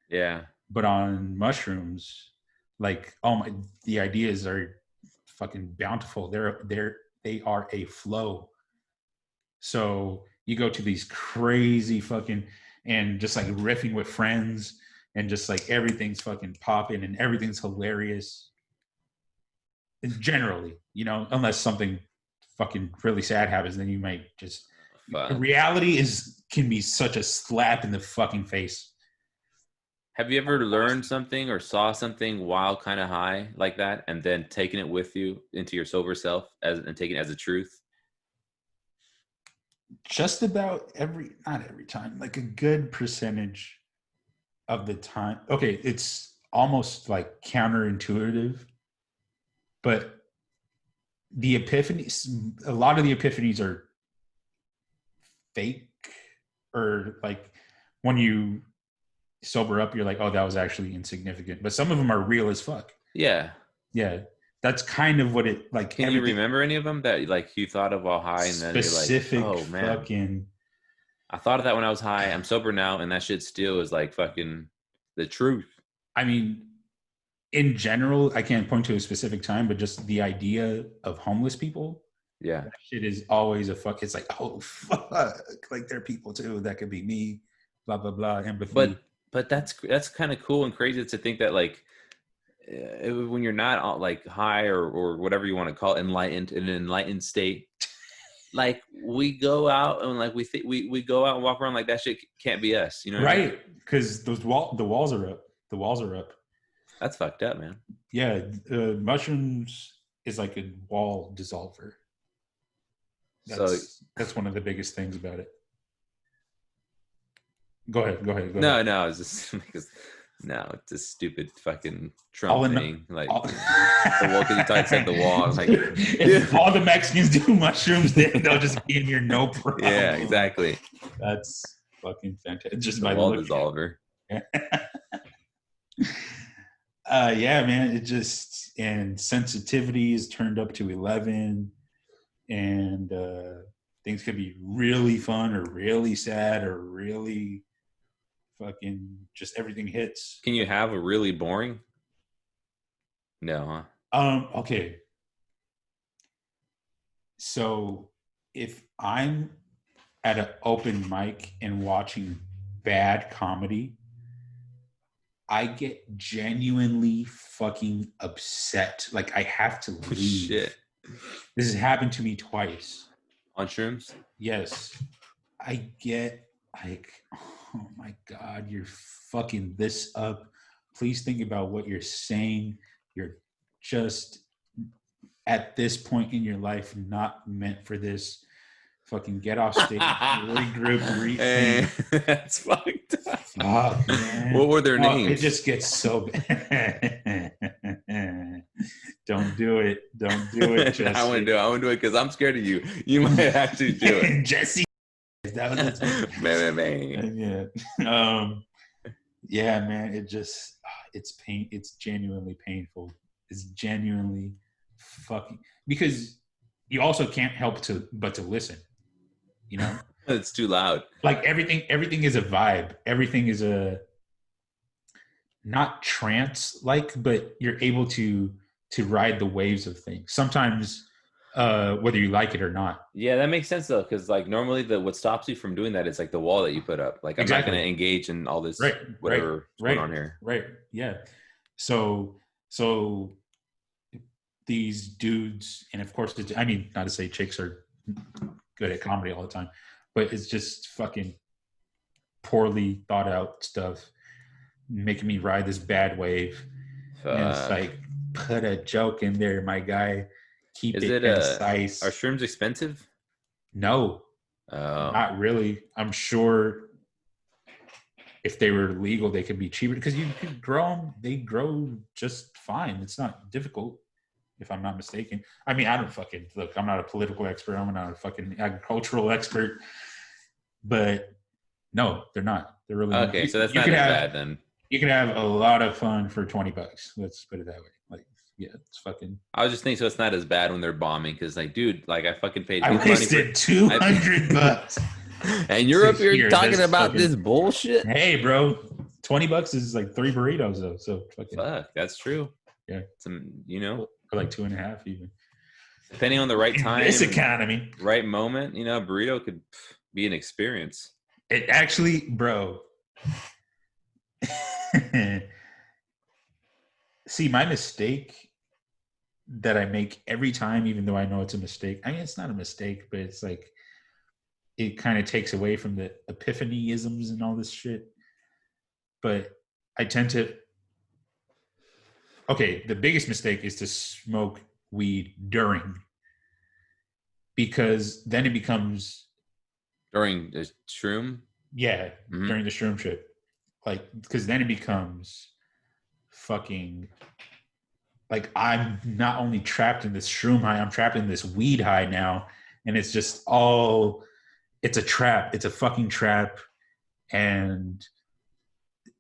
Yeah. But on mushrooms, like the ideas are fucking bountiful. They're they are a flow. So you go to these crazy fucking and just like riffing with friends and just like everything's fucking popping and everything's hilarious. And generally, you know, unless something fucking really sad happens, then you might just reality can be such a slap in the fucking face. Have you ever learned something or saw something while kind of high like that, and then taken it with you into your sober self and taken it as a truth? Just about not every time, like a good percentage of the time. Okay, it's almost like counterintuitive, but the epiphanies, a lot of the epiphanies are fake, or like when you sober up, you're like, oh, that was actually insignificant. But some of them are real as fuck. Yeah. Yeah. That's kind of what it like. Can you remember any of them that like you thought of while high and then specific, you're like, oh man, fucking, I thought of that when I was high. I'm sober now, and that shit still is like fucking the truth. I mean, in general, I can't point to a specific time, but just the idea of homeless people. Yeah. That shit is always a fuck. It's like, oh fuck, like there are people too. That could be me. Blah blah blah. Empathy. But that's kind of cool and crazy to think that like when you're not like high or whatever you want to call it, enlightened, in an enlightened state, like we go out and like we go out and walk around like that shit can't be us, you know? Right? Because the walls are up. The walls are up. That's fucked up, man. Yeah, mushrooms is like a wall dissolver. That's one of the biggest things about it. Go ahead. No, it's just because it's a stupid fucking Trump thing. Like the wall, because you said the wall. Like if all the Mexicans do mushrooms, then they'll just be in here, no problem. Yeah, exactly. That's fucking fantastic. Just the by wall dissolver. Yeah, man. It just, and sensitivity is turned up to 11, and things could be really fun or really sad or really fucking just everything hits. Can you have a really boring? No, huh? Okay. So if I'm at an open mic and watching bad comedy, I get genuinely fucking upset. Like I have to leave. Shit. This has happened to me twice. On shrooms? Yes. I get like, oh my God, you're fucking this up. Please think about what you're saying. You're just at this point in your life not meant for this. Fucking get off stage, regroup, rethink. That's fucked up. Fuck, man. What were their names? It just gets so bad. Don't do it. Jesse. I want to do it because I'm scared of you. You might actually do it. Jesse. That was man. Yeah. Yeah, man. It's pain. It's genuinely painful. It's genuinely fucking, because you also can't help but to listen. You know, it's too loud. Like everything is a vibe. Everything is a not trance like, but you're able to ride the waves of things. Sometimes, whether you like it or not. Yeah, that makes sense though, because like normally what stops you from doing that is like the wall that you put up. Like I'm not going to engage in all this whatever going on here. Right. Yeah. So these dudes, and of course, I mean, not to say chicks are good at comedy all the time, but it's just fucking poorly thought out stuff making me ride this bad wave. And it's like, put a joke in there, my guy. Keep it concise. Are shrooms expensive? No, not really. I'm sure if they were legal, they could be cheaper, because you can grow them. They grow just fine. It's not difficult, if I'm not mistaken. I mean, I don't fucking look. I'm not a political expert. I'm not a fucking agricultural expert. But no, they're not. They're really okay. Not. So that's not as bad then. You can have a lot of fun for $20. Let's put it that way. Like, yeah, it's fucking. I was just thinking, so it's not as bad when they're bombing, because like, dude, like I fucking paid. I wasted $200. And you're up here talking about fucking, this bullshit. Hey, bro, $20 is like 3 burritos though. So fucking. Fuck, that's true. Yeah, you know, for like 2.5 even. Depending on the right time, this economy, right moment, you know, burrito could be an experience. It actually, bro. See, my mistake that I make every time, even though I know it's a mistake. I mean, it's not a mistake, but it's like it kind of takes away from the epiphanyisms and all this shit. But I tend to. Okay, the biggest mistake is to smoke weed during, because then it becomes During the shroom? during the shroom trip. Like, because then it becomes fucking like I'm not only trapped in this shroom high, I'm trapped in this weed high now. And it's just all, it's a trap. It's a fucking trap. And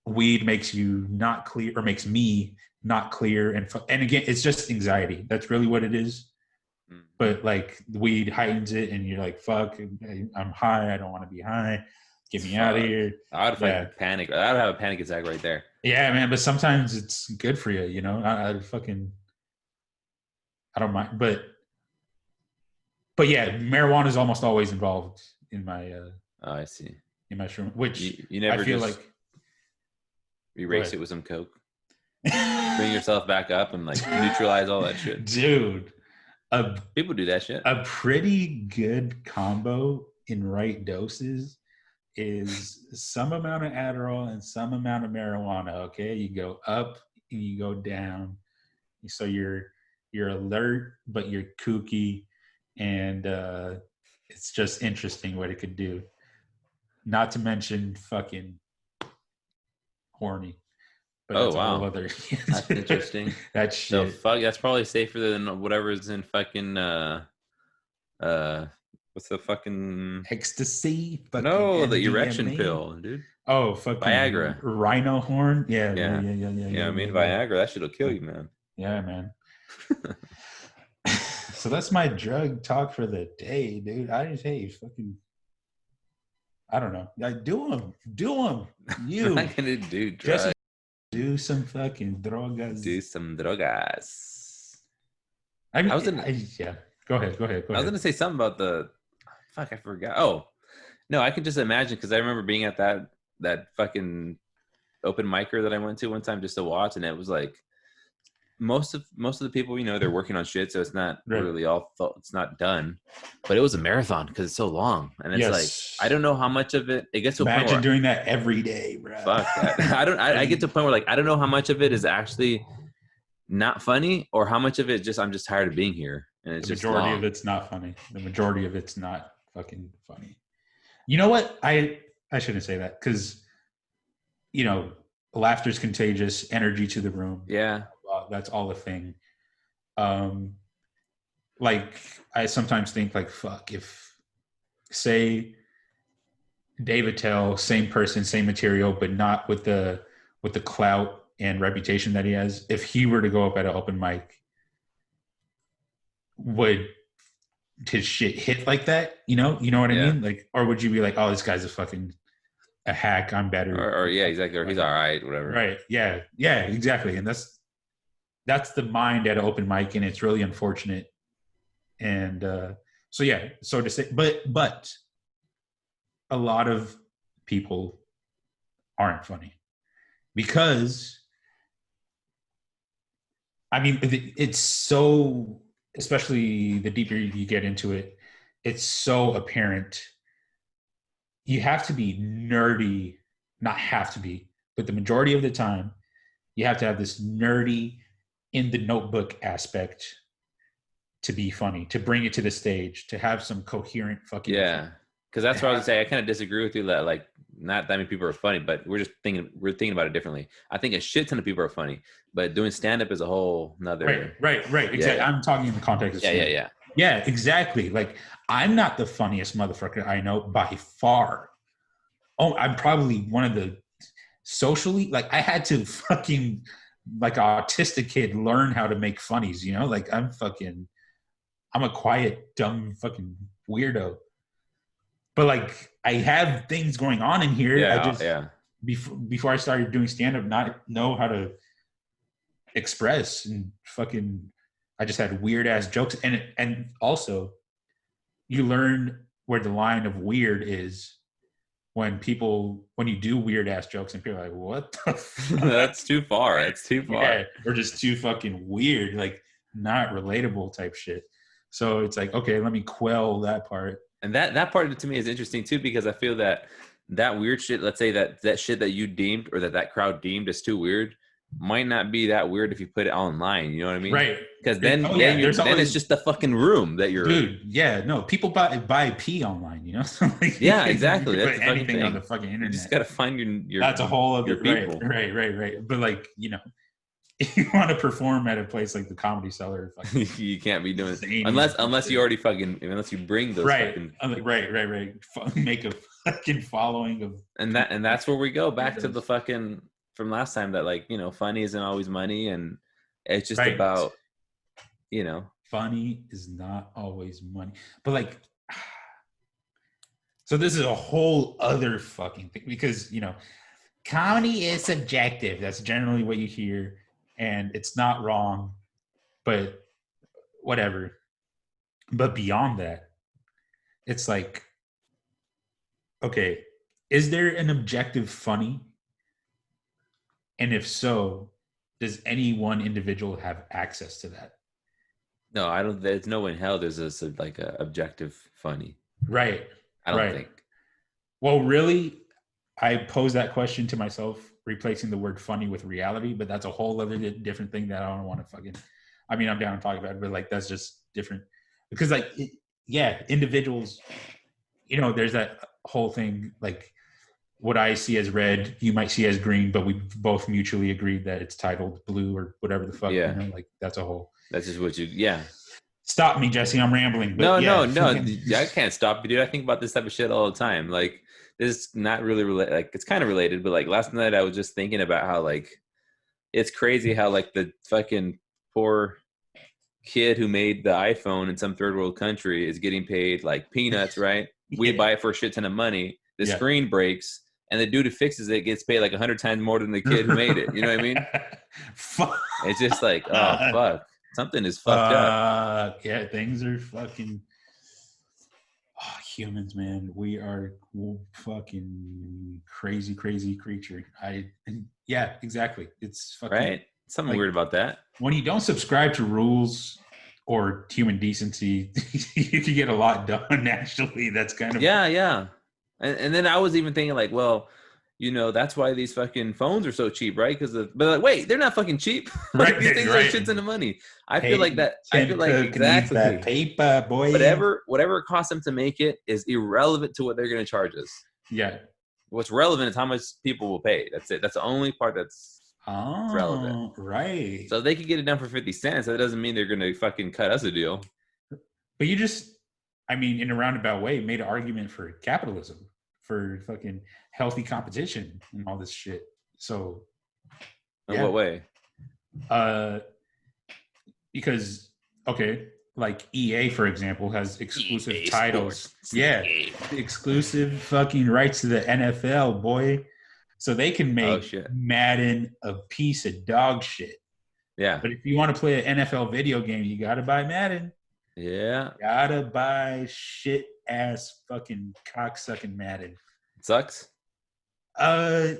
weed makes you not clear, or makes me not clear. And again, it's just anxiety. That's really what it is. But like weed heightens it, and you're like, fuck, I'm high. I don't want to be high. Get me out of here. I'd fucking panic. I'd have a panic attack right there. Yeah, man. But sometimes it's good for you, you know? I don't mind. But yeah, marijuana is almost always involved in my I see. In my shroom, which you never I feel just like erase it with some coke. Bring yourself back up and like neutralize all that shit. Dude. People do that shit. A pretty good combo in right doses is some amount of Adderall and some amount of marijuana. Okay, you go up and you go down, so you're alert but you're kooky, and it's just interesting what it could do. Not to mention fucking horny. But oh wow, other, that's interesting. That shit. So that's probably safer than whatever's in fucking what's the fucking ecstasy? Fucking no, the MDMA. erection pill, dude. Oh, fucking Viagra, rhino horn. Yeah. I mean, Viagra, that shit'll kill you, man. Yeah, man. So that's my drug talk for the day, dude. Fucking. I don't know. Like, do them. You. I'm not gonna do drugs. Just do some fucking drogas. Do some drogas. I mean, yeah. Go ahead. I was gonna say something about the. Fuck, I forgot. Oh, no, I can just imagine, because I remember being at that fucking open micer that I went to one time just to watch, and it was like most of the people, you know, they're working on shit, so it's not really it's not done, but it was a marathon because it's so long, and it's like I don't know how much of it gets to a point where doing that every day, bro. Fuck that. I get to a point where like I don't know how much of it is actually not funny, or how much of it just I'm just tired of being here, and it's just majority of it's not funny. The majority of it's not fucking funny. You know what? I shouldn't say that, because you know, laughter's contagious, energy to the room. Yeah. That's all a thing. Like I sometimes think like, fuck, if say Dave Attell, same person, same material, but not with the clout and reputation that he has, if he were to go up at an open mic, would his shit hit like that? You know what I mean? Like, or would you be like, oh, this guy's a hack, I'm better. Or yeah, exactly. Or he's all right, whatever. Right. Yeah, exactly. And that's the mind at an open mic, and it's really unfortunate. And so to say, but a lot of people aren't funny, because I mean, it's so, especially the deeper you get into it, it's so apparent. You have to be nerdy, not have to be, but the majority of the time, you have to have this nerdy in the notebook aspect to be funny, to bring it to the stage, to have some coherent fucking. Yeah, because that's what I was gonna say. I kind of disagree with you that like not that many people are funny, but we're thinking about it differently. I think a shit ton of people are funny, but doing stand up is a whole nother. Right. Exactly. Yeah. I'm talking in the context of stand-up. Yeah. Yeah, exactly. Like, I'm not the funniest motherfucker I know by far. Oh, I'm probably one of the socially, like, I had to fucking, like, an autistic kid learn how to make funnies, you know? Like, I'm a quiet, dumb fucking weirdo. But, like, I have things going on in here. Before I started doing stand-up, not know how to express, and fucking, I just had weird ass jokes, and also you learn where the line of weird is when you do weird ass jokes and people are like, what the fuck? That's too far. That's too far. Yeah, or just too fucking weird, like not relatable type shit. So it's like, okay, let me quell that part. And that part to me is interesting too, because I feel that weird shit, let's say that shit that you deemed or that crowd deemed as too weird, might not be that weird if you put it online. You know what I mean? Right. Because then it's just the fucking room that you're. Dude, yeah, no, people buy pee online, you know. So like, yeah, exactly. You That's put anything on the fucking internet. You just gotta find your. That's a whole other people. Right. But like, you know, if you want to perform at a place like the Comedy Cellar, you can't be doing it unless you already unless you bring those right, fucking, right. Make a fucking following of, and that's where we go back to the fucking from last time, that like, you know, funny isn't always money, and it's just about, you know, funny is not always money, but like, so this is a whole other fucking thing, because, you know, comedy is subjective. That's generally what you hear, and it's not wrong, but whatever. But beyond that, it's like, okay, is there an objective funny? And if so, does any one individual have access to that? No, I don't. There's no in hell there's a objective funny. Right. I don't think. Well, really, I pose that question to myself, replacing the word funny with reality, but that's a whole other different thing that I don't want to fucking, I mean, I'm down to talk about it, but like, that's just different. Because like, individuals, you know, there's that whole thing, like, what I see as red, you might see as green, but we both mutually agreed that it's titled blue or whatever the fuck. Yeah. You know, like, that's a whole. That's just what you. Yeah. Stop me, Jesse. I'm rambling. But no. I can't stop you, dude. I think about this type of shit all the time. Like, this is not really related. Like, it's kind of related, but like last night I was just thinking about how like it's crazy how like the fucking poor kid who made the iPhone in some third world country is getting paid like peanuts, right? We buy it for a shit ton of money. The screen breaks. And the dude who fixes it gets paid like 100 times more than the kid who made it. You know what I mean? It's just like, oh, fuck. Something is fucked up. Yeah, things are fucking... Oh, humans, man. We are fucking crazy, crazy creature. Yeah, exactly. It's fucking... Right? Something like, weird about that. When you don't subscribe to rules or human decency, you can get a lot done, actually. That's kind of... Yeah. And then I was even thinking like, well, you know, that's why these fucking phones are so cheap, right? But like, wait, they're not fucking cheap. Like, these things are shit ton of money. I feel like exactly that paper, boy. Whatever it costs them to make it is irrelevant to what they're going to charge us. Yeah. What's relevant is how much people will pay. That's it. That's the only part that's relevant. Right. So they could get it done for 50 cents. That doesn't mean they're going to fucking cut us a deal. But you just, I mean, in a roundabout way, made an argument for capitalism, for fucking healthy competition and all this shit. So, in what way? Because, okay, like EA, for example, has exclusive EA titles. Sports. Yeah, exclusive fucking rights to the NFL, boy. So they can make Madden a piece of dog shit. Yeah. But if you want to play an NFL video game, you got to buy Madden. Yeah. Gotta buy shit ass fucking cocksucking Madden. It sucks. I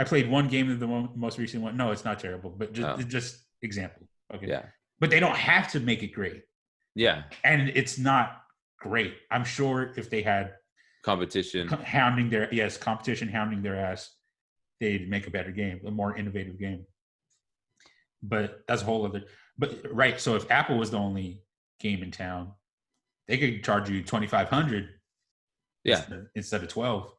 played one game of the most recent one. No, it's not terrible, but just example. Okay. Yeah. But they don't have to make it great. Yeah. And it's not great. I'm sure if they had competition hounding their ass, they'd make a better game, a more innovative game. But that's a whole other. But right. So if Apple was the only game in town, they could charge you $2,500 instead of $12.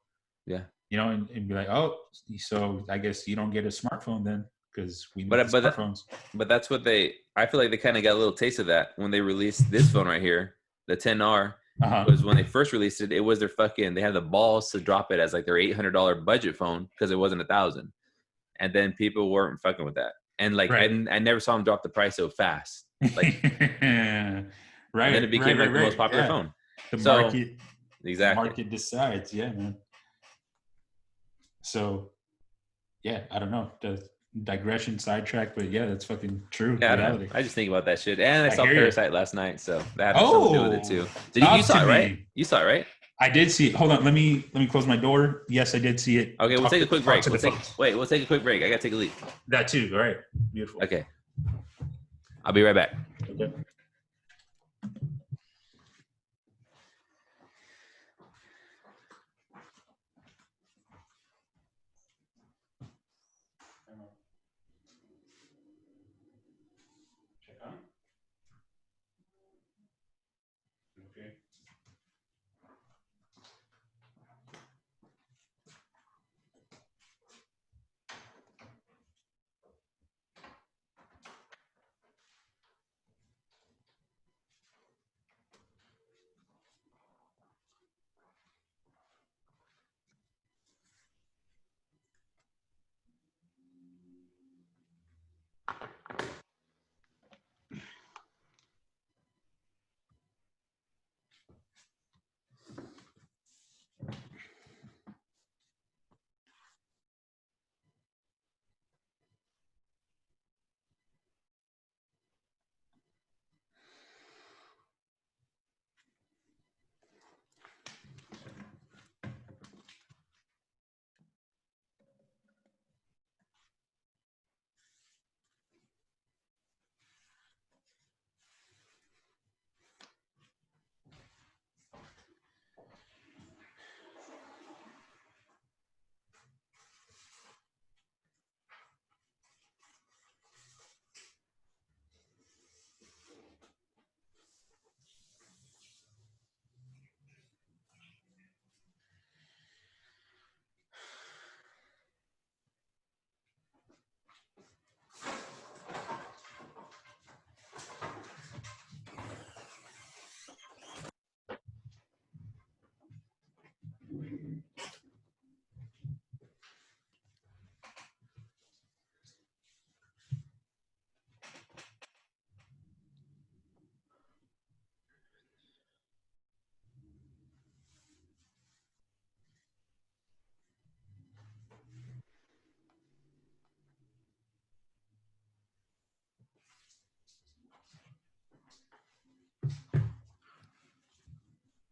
Yeah. You know, and be like, oh, so I guess you don't get a smartphone then, because we need smartphones. But that's what I feel like they kind of got a little taste of that when they released this phone right here, the 10R. Was when they first released it, it was their they had the balls to drop it as like their $800 budget phone because it wasn't $1,000, and then people weren't fucking with that, and like I never saw them drop the price so fast, like and then it became the most popular phone. The market, exactly. The market decides, man. So, yeah, I don't know. digression, sidetrack, but yeah, that's fucking true. Yeah, I don't know. Reality. I just think about that shit. And I I saw hear you. Parasite last night, so that had something to do with it too. You Talk saw to it, right? me. You saw it, right? I did see it. Hold on, let me close my door. Yes, I did see it. Okay, we'll take a quick break. We'll take a quick break. I gotta take a leak. that too. All right, beautiful. Okay. I'll be right back. Okay. Check on. Okay.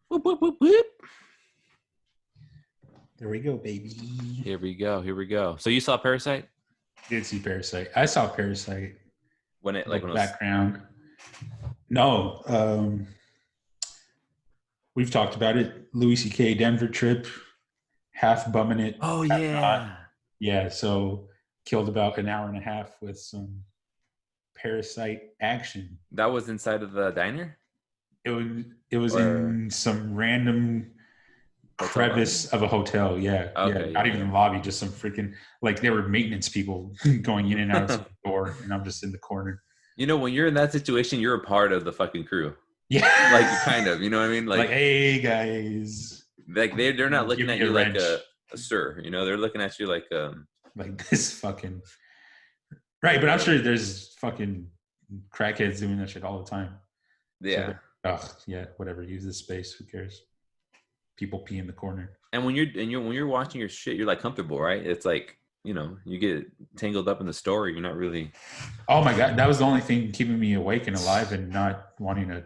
Whoop, whoop, whoop, whoop. There we go, baby. Here we go. So you saw Parasite? Did see Parasite. I saw Parasite. When it when it was background. No, we've talked about it. Louis C.K. Denver trip, half bumming it. Oh half yeah. not. Yeah, so killed about an hour and a half with some Parasite action. That was inside of the diner? It was in some random crevice of a hotel. Yeah. Okay, Not even in the lobby, just some freaking, like there were maintenance people going in and out of the door, and I'm just in the corner. You know, when you're in that situation, you're a part of the fucking crew. Yeah. Like kind of, you know what I mean? Like hey guys. Like they're not looking at you like a sir, you know, they're looking at you like this fucking right, but I'm sure there's fucking crackheads doing that shit all the time. Yeah. So yeah, whatever. Use this space. Who cares? People pee in the corner. And when you're watching your shit, you're like comfortable, right? It's like, you know, you get tangled up in the story. You're not really. Oh my god, that was the only thing keeping me awake and alive and not wanting to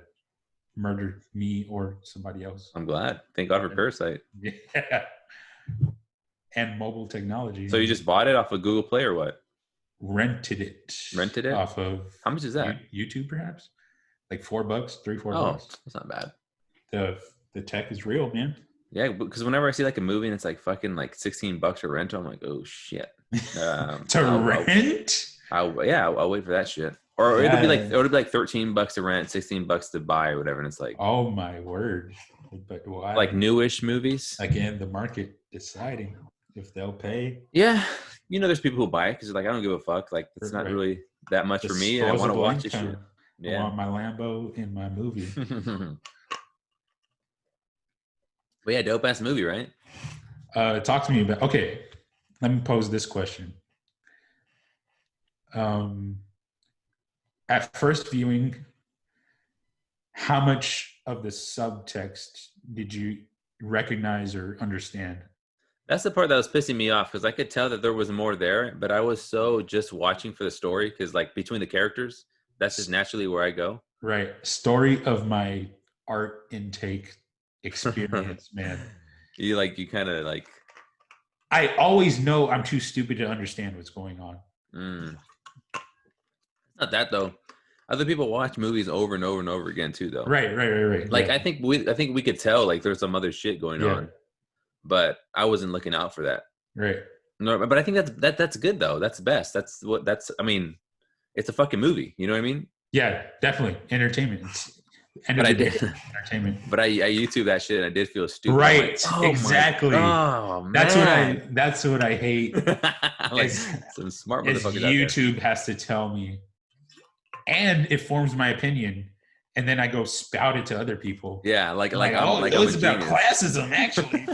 murder me or somebody else. I'm glad. Thank God for Parasite. Yeah. And mobile technology. So you just bought it off of Google Play or what? Rented it off of how much is that? YouTube, perhaps like $4, $3-4. Oh, that's not bad. The tech is real, man. Yeah, because whenever I see like a movie and it's like fucking like $16 to rent, I'm like, oh shit. Rent? I'll wait for that shit. Or it'll be like $13 to rent, $16 to buy or whatever, and it's like, oh my word. But why? Like newish movies. Again, the market deciding if they'll pay. Yeah, you know, there's people who buy it because like I don't give a fuck. Like it's not really that much for me, and I want to watch this shit. Yeah. I want my Lambo in my movie. But yeah, dope ass movie, right? Talk to me about. Okay, let me pose this question. At first viewing, how much of the subtext did you recognize or understand? That's the part that was pissing me off because I could tell that there was more there, but I was so just watching for the story because like between the characters, that's just naturally where I go. Right. Story of my art intake experience, man. You kind of like. I always know I'm too stupid to understand what's going on. It's not that though. Other people watch movies over and over and over again too, though. Right. Like yeah. I think we could tell like there's some other shit going on, but I wasn't looking out for that. Right. No, but I think that's good though. That's best. I mean, it's a fucking movie. You know what I mean? Yeah, definitely entertainment. But I did entertainment. But I YouTube that shit and I did feel stupid. Right. Like, exactly. Oh man. That's what I hate. Like some smart motherfuckers YouTube has to tell me, and it forms my opinion, and then I go spout it to other people. Yeah, like it was about classism actually.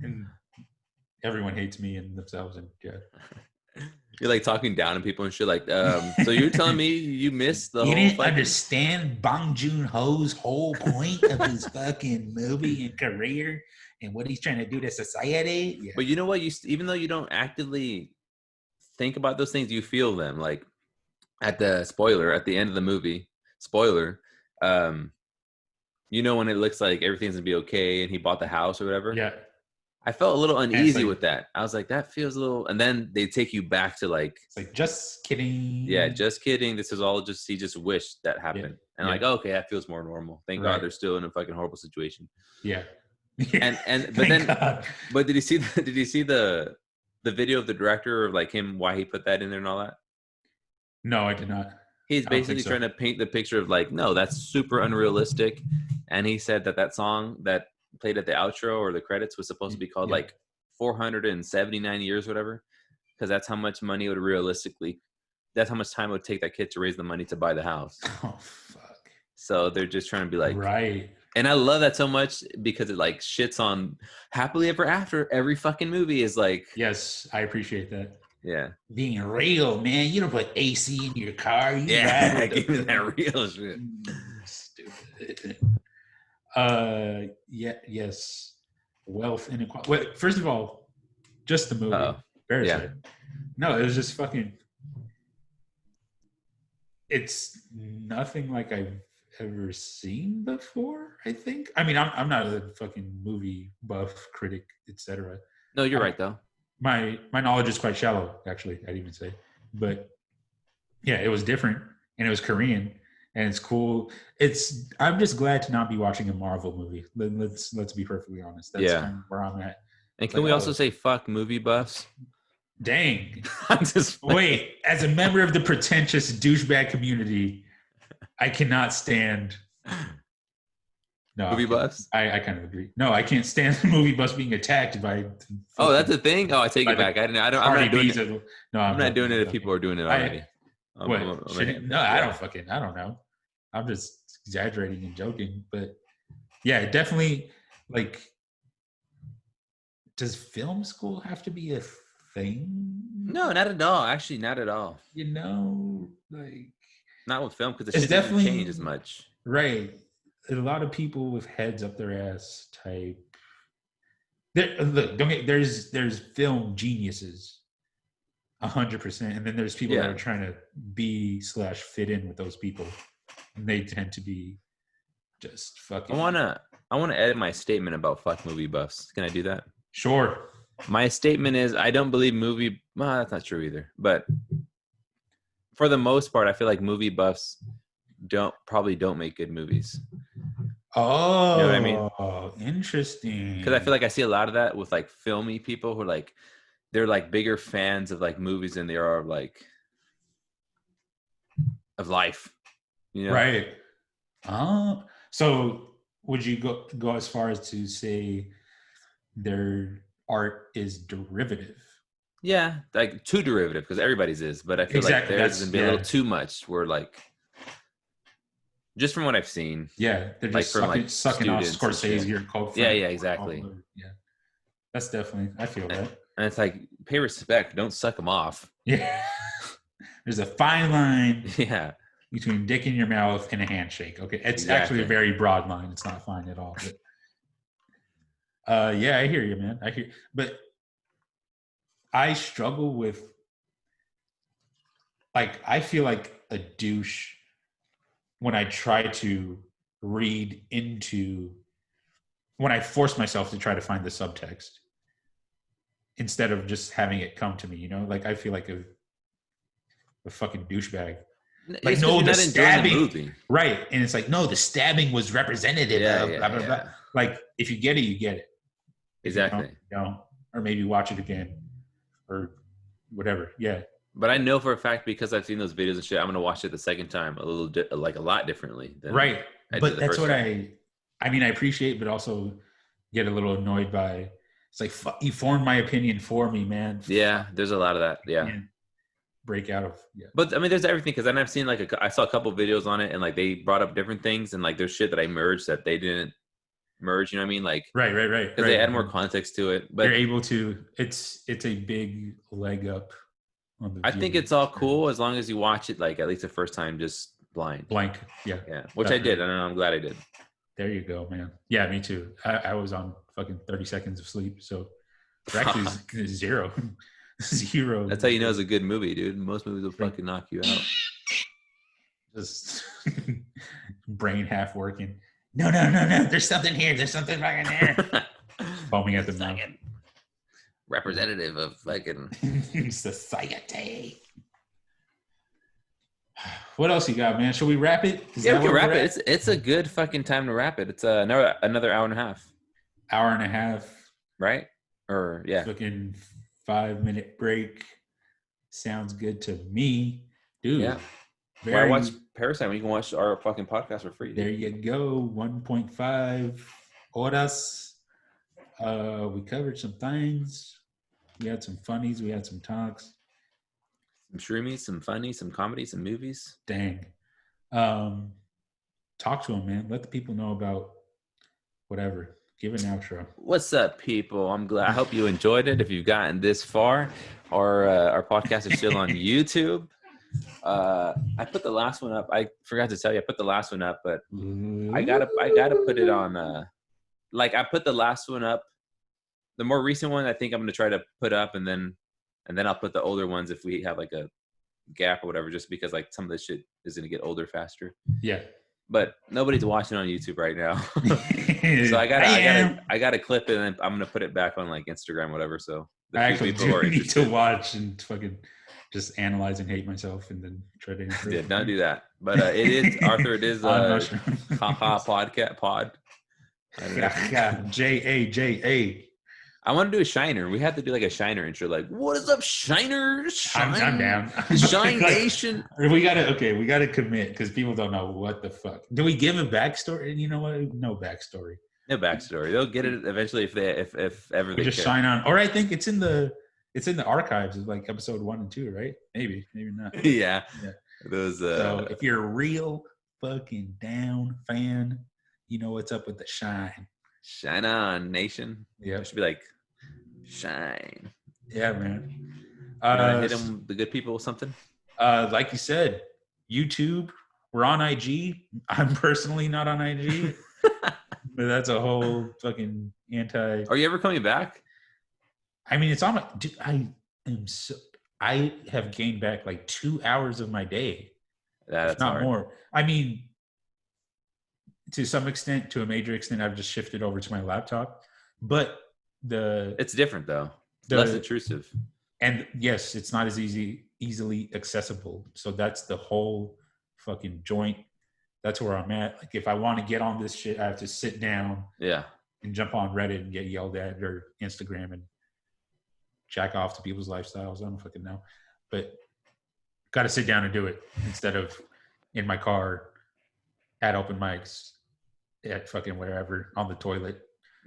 And everyone hates me and themselves, and you're like talking down to people and shit. Like, so you're telling me you missed the you whole didn't understand Bong Joon-ho's whole point of his fucking movie and career and what he's trying to do to society. Yeah. But you know what? Even though you don't actively think about those things, you feel them. Like at the end of the movie, spoiler, you know when it looks like everything's gonna be okay and he bought the house or whatever. Yeah. I felt a little uneasy with that. I was like, that feels a little, and then they take you back to like, it's like, just kidding. Yeah, just kidding. This is all he just wished that happened. And like, oh, okay, that feels more normal. Thank God they're still in a fucking horrible situation. Yeah. But did you see the video of the director of like him, why he put that in there and all that? No, I did not. He's basically trying to paint the picture of like, no, that's super unrealistic. And he said that song that played at the outro or the credits was supposed to be called like 479 years, whatever, because that's how much money it would that's how much time it would take that kid to raise the money to buy the house. Oh fuck. So they're just trying to be like, right. And I love that so much because it like shits on happily ever after. Every fucking movie is like, yes, I appreciate that. Yeah, being real, man. You don't put AC in your car. Give me that real shit. Stupid. Yes. Wealth inequality. Wait, first of all, just the movie. Parasite. Yeah. No, it was just fucking. It's nothing like I've ever seen before. I think. I mean, I'm not a fucking movie buff, critic, etc. No, you're right though. My knowledge is quite shallow, actually. I'd even say, but yeah, it was different, and it was Korean. And it's cool. I'm just glad to not be watching a Marvel movie. Let's be perfectly honest. That's kind of where I'm at. And can we also say fuck movie buffs? Dang. Wait, as a member of the pretentious douchebag community, I cannot stand movie buffs. I kind of agree. No, I can't stand the movie buffs being attacked by. Oh, that's a thing. Oh, I take it back. I'm not doing it. No, I'm not doing it if people are doing it already. I don't know. I'm just exaggerating and joking, but yeah, definitely. Like, does film school have to be a thing? No, not at all. Actually, not at all. You know, like not with film because the shit doesn't change as much. Right. A lot of people with heads up their ass type. There's film geniuses. 100%, and then there's people that are trying to be/fit in with those people, and they tend to be just fucking. I wanna edit my statement about fuck movie buffs. Can I do that? Sure. My statement is I don't believe movie. Well, that's not true either. But for the most part, I feel like movie buffs probably don't make good movies. Oh, you know what I mean? Interesting. Because I feel like I see a lot of that with like filmy people who are like. They're like bigger fans of like movies than they are like of life, you know? Right. So would you go as far as to say their art is derivative? Yeah, like too derivative because everybody's is, but I feel like theirs has been a little too much. Where like, just from what I've seen, they're just sucking off Scorsese or Coke. Yeah, exactly. Yeah, that's definitely. I feel that. And it's like, pay respect. Don't suck them off. Yeah. There's a fine line between dick in your mouth and a handshake. Okay. It's actually a very broad line. It's not fine at all. Yeah, I hear you, man. But I struggle with, like, I feel like a douche when I try to read into, when I force myself to try to find the subtext instead of just having it come to me, like I feel like a fucking douchebag. Like, It's 'cause no, you're the not enjoying the stabbing, movie. right? And it's like, no, the stabbing was representative of blah blah blah. Like, if you get it, you get it. If Exactly. you don't, or maybe watch it again, or whatever. Yeah. But I know for a fact, because I've seen those videos and shit, I'm gonna watch it the second time a lot differently than Right. I did But the that's first what time. I mean, I appreciate, but also get a little annoyed by. It's like, fuck, you formed my opinion for me, man. Yeah, there's a lot of that. Yeah. Can't break out of. Yeah. But I mean, there's everything, because then I've seen I saw a couple videos on it, and like they brought up different things, and like there's shit that I merged that they didn't merge. You know what I mean? Like Right. because they add more context to it. But you're able to. It's a big leg up on the. I think it's all cool as long as you watch it like at least the first time, just blind. Blank. Yeah. Yeah, which I did. I don't know. I'm glad I did. There you go, man. Yeah, me too. I was on fucking 30 seconds of sleep, so actually zero. Zero. That's how you know it's a good movie, dude. Most movies will fucking knock you out. Just brain half working. No. There's something here. There's something fucking there. Foaming at the mouth. Representative of fucking society. What else you got, man? Should we wrap it? Yeah, we can wrap it. It's a good fucking time to wrap it. It's another hour and a half. Hour and a half. Right? Or yeah. Fucking 5-minute break. Sounds good to me. Dude. Yeah. Why watch Parasite when you can watch our fucking podcast for free? There you go. 1.5 horas. We covered some things. We had some funnies. We had some talks. Some shroomies, some funny, some comedy, some movies. Dang. Talk to them, man. Let the people know about whatever. Give an outro. What's up, people? I'm glad. I hope you enjoyed it. If you've gotten this far, our podcast is still on YouTube. I put the last one up. I forgot to tell you, I put the last one up, but I gotta put it on. I put the last one up. The more recent one, I think I'm gonna try to put up, and then I'll put the older ones if we have like a gap or whatever, just because like some of this shit is gonna get older faster. Yeah. But nobody's watching on YouTube right now, so I gotta clip it, and I'm gonna put it back on like Instagram, whatever. So I actually need to watch and fucking just analyze and hate myself, and then try to improve. Yeah, don't do that. But it is Arthur. It is podcast pod. JA. I want to do a Shiner. We have to do like a Shiner intro. Like, what is up, Shiners? I'm down. Shine Nation. We gotta commit, because people don't know what the fuck. Do we give a backstory? You know what? No backstory. No backstory. They'll get it eventually if ever they just shine on. Or I think it's in the archives of like episode 1 and 2, right? Maybe not. Yeah. Those. So if you're a real fucking down fan, you know what's up with the shine. Shine on, nation. Yeah, it should be like shine. Yeah, man. Hit them, the good people, with something. Like you said, YouTube. We're on IG. I'm personally not on IG, but that's a whole fucking anti. Are you ever coming back? I mean, it's on my. Dude, I have gained back like 2 hours of my day. That's not hard. More. I mean, to some extent, to a major extent, I've just shifted over to my laptop. But it's different though. It's less intrusive. And yes, it's not as easily accessible. So that's the whole fucking joint. That's where I'm at. Like, if I want to get on this shit, I have to sit down. Yeah. And jump on Reddit and get yelled at, or Instagram and jack off to people's lifestyles. I don't fucking know. But got to sit down and do it instead of in my car at open mics at fucking wherever on the toilet.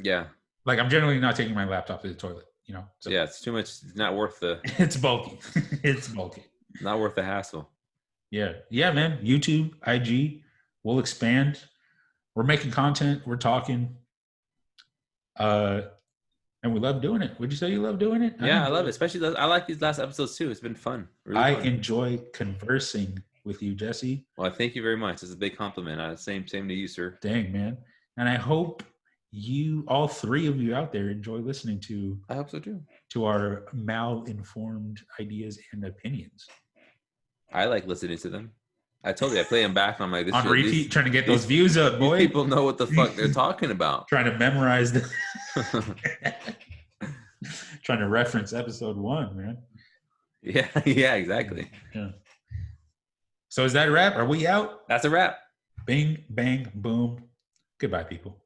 Yeah. Like, I'm generally not taking my laptop to the toilet, you know? So yeah, it's too much. It's not worth the... It's bulky. It's bulky. Not worth the hassle. Yeah. Yeah, man. YouTube, IG, we'll expand. We're making content. We're talking. And we love doing it. Would you say you love doing it? Yeah, I love it. Especially, I like these last episodes too. It's been fun. Really fun. Enjoy conversing with you, Jesse. Well, thank you very much. It's a big compliment. Same to you, sir. Dang, man. And I hope all three of you out there enjoy listening to I hope so too. our mal-informed ideas and opinions. I like listening to them. I told you I play them back and I'm like, this On shit, repeat, trying to get those views up, these boy. people know what the fuck they're talking about. Trying to memorize the trying to reference episode 1, man. Yeah, yeah, exactly. Yeah. So is that a wrap? Are we out? That's a wrap. Bing, bang, boom. Goodbye, people.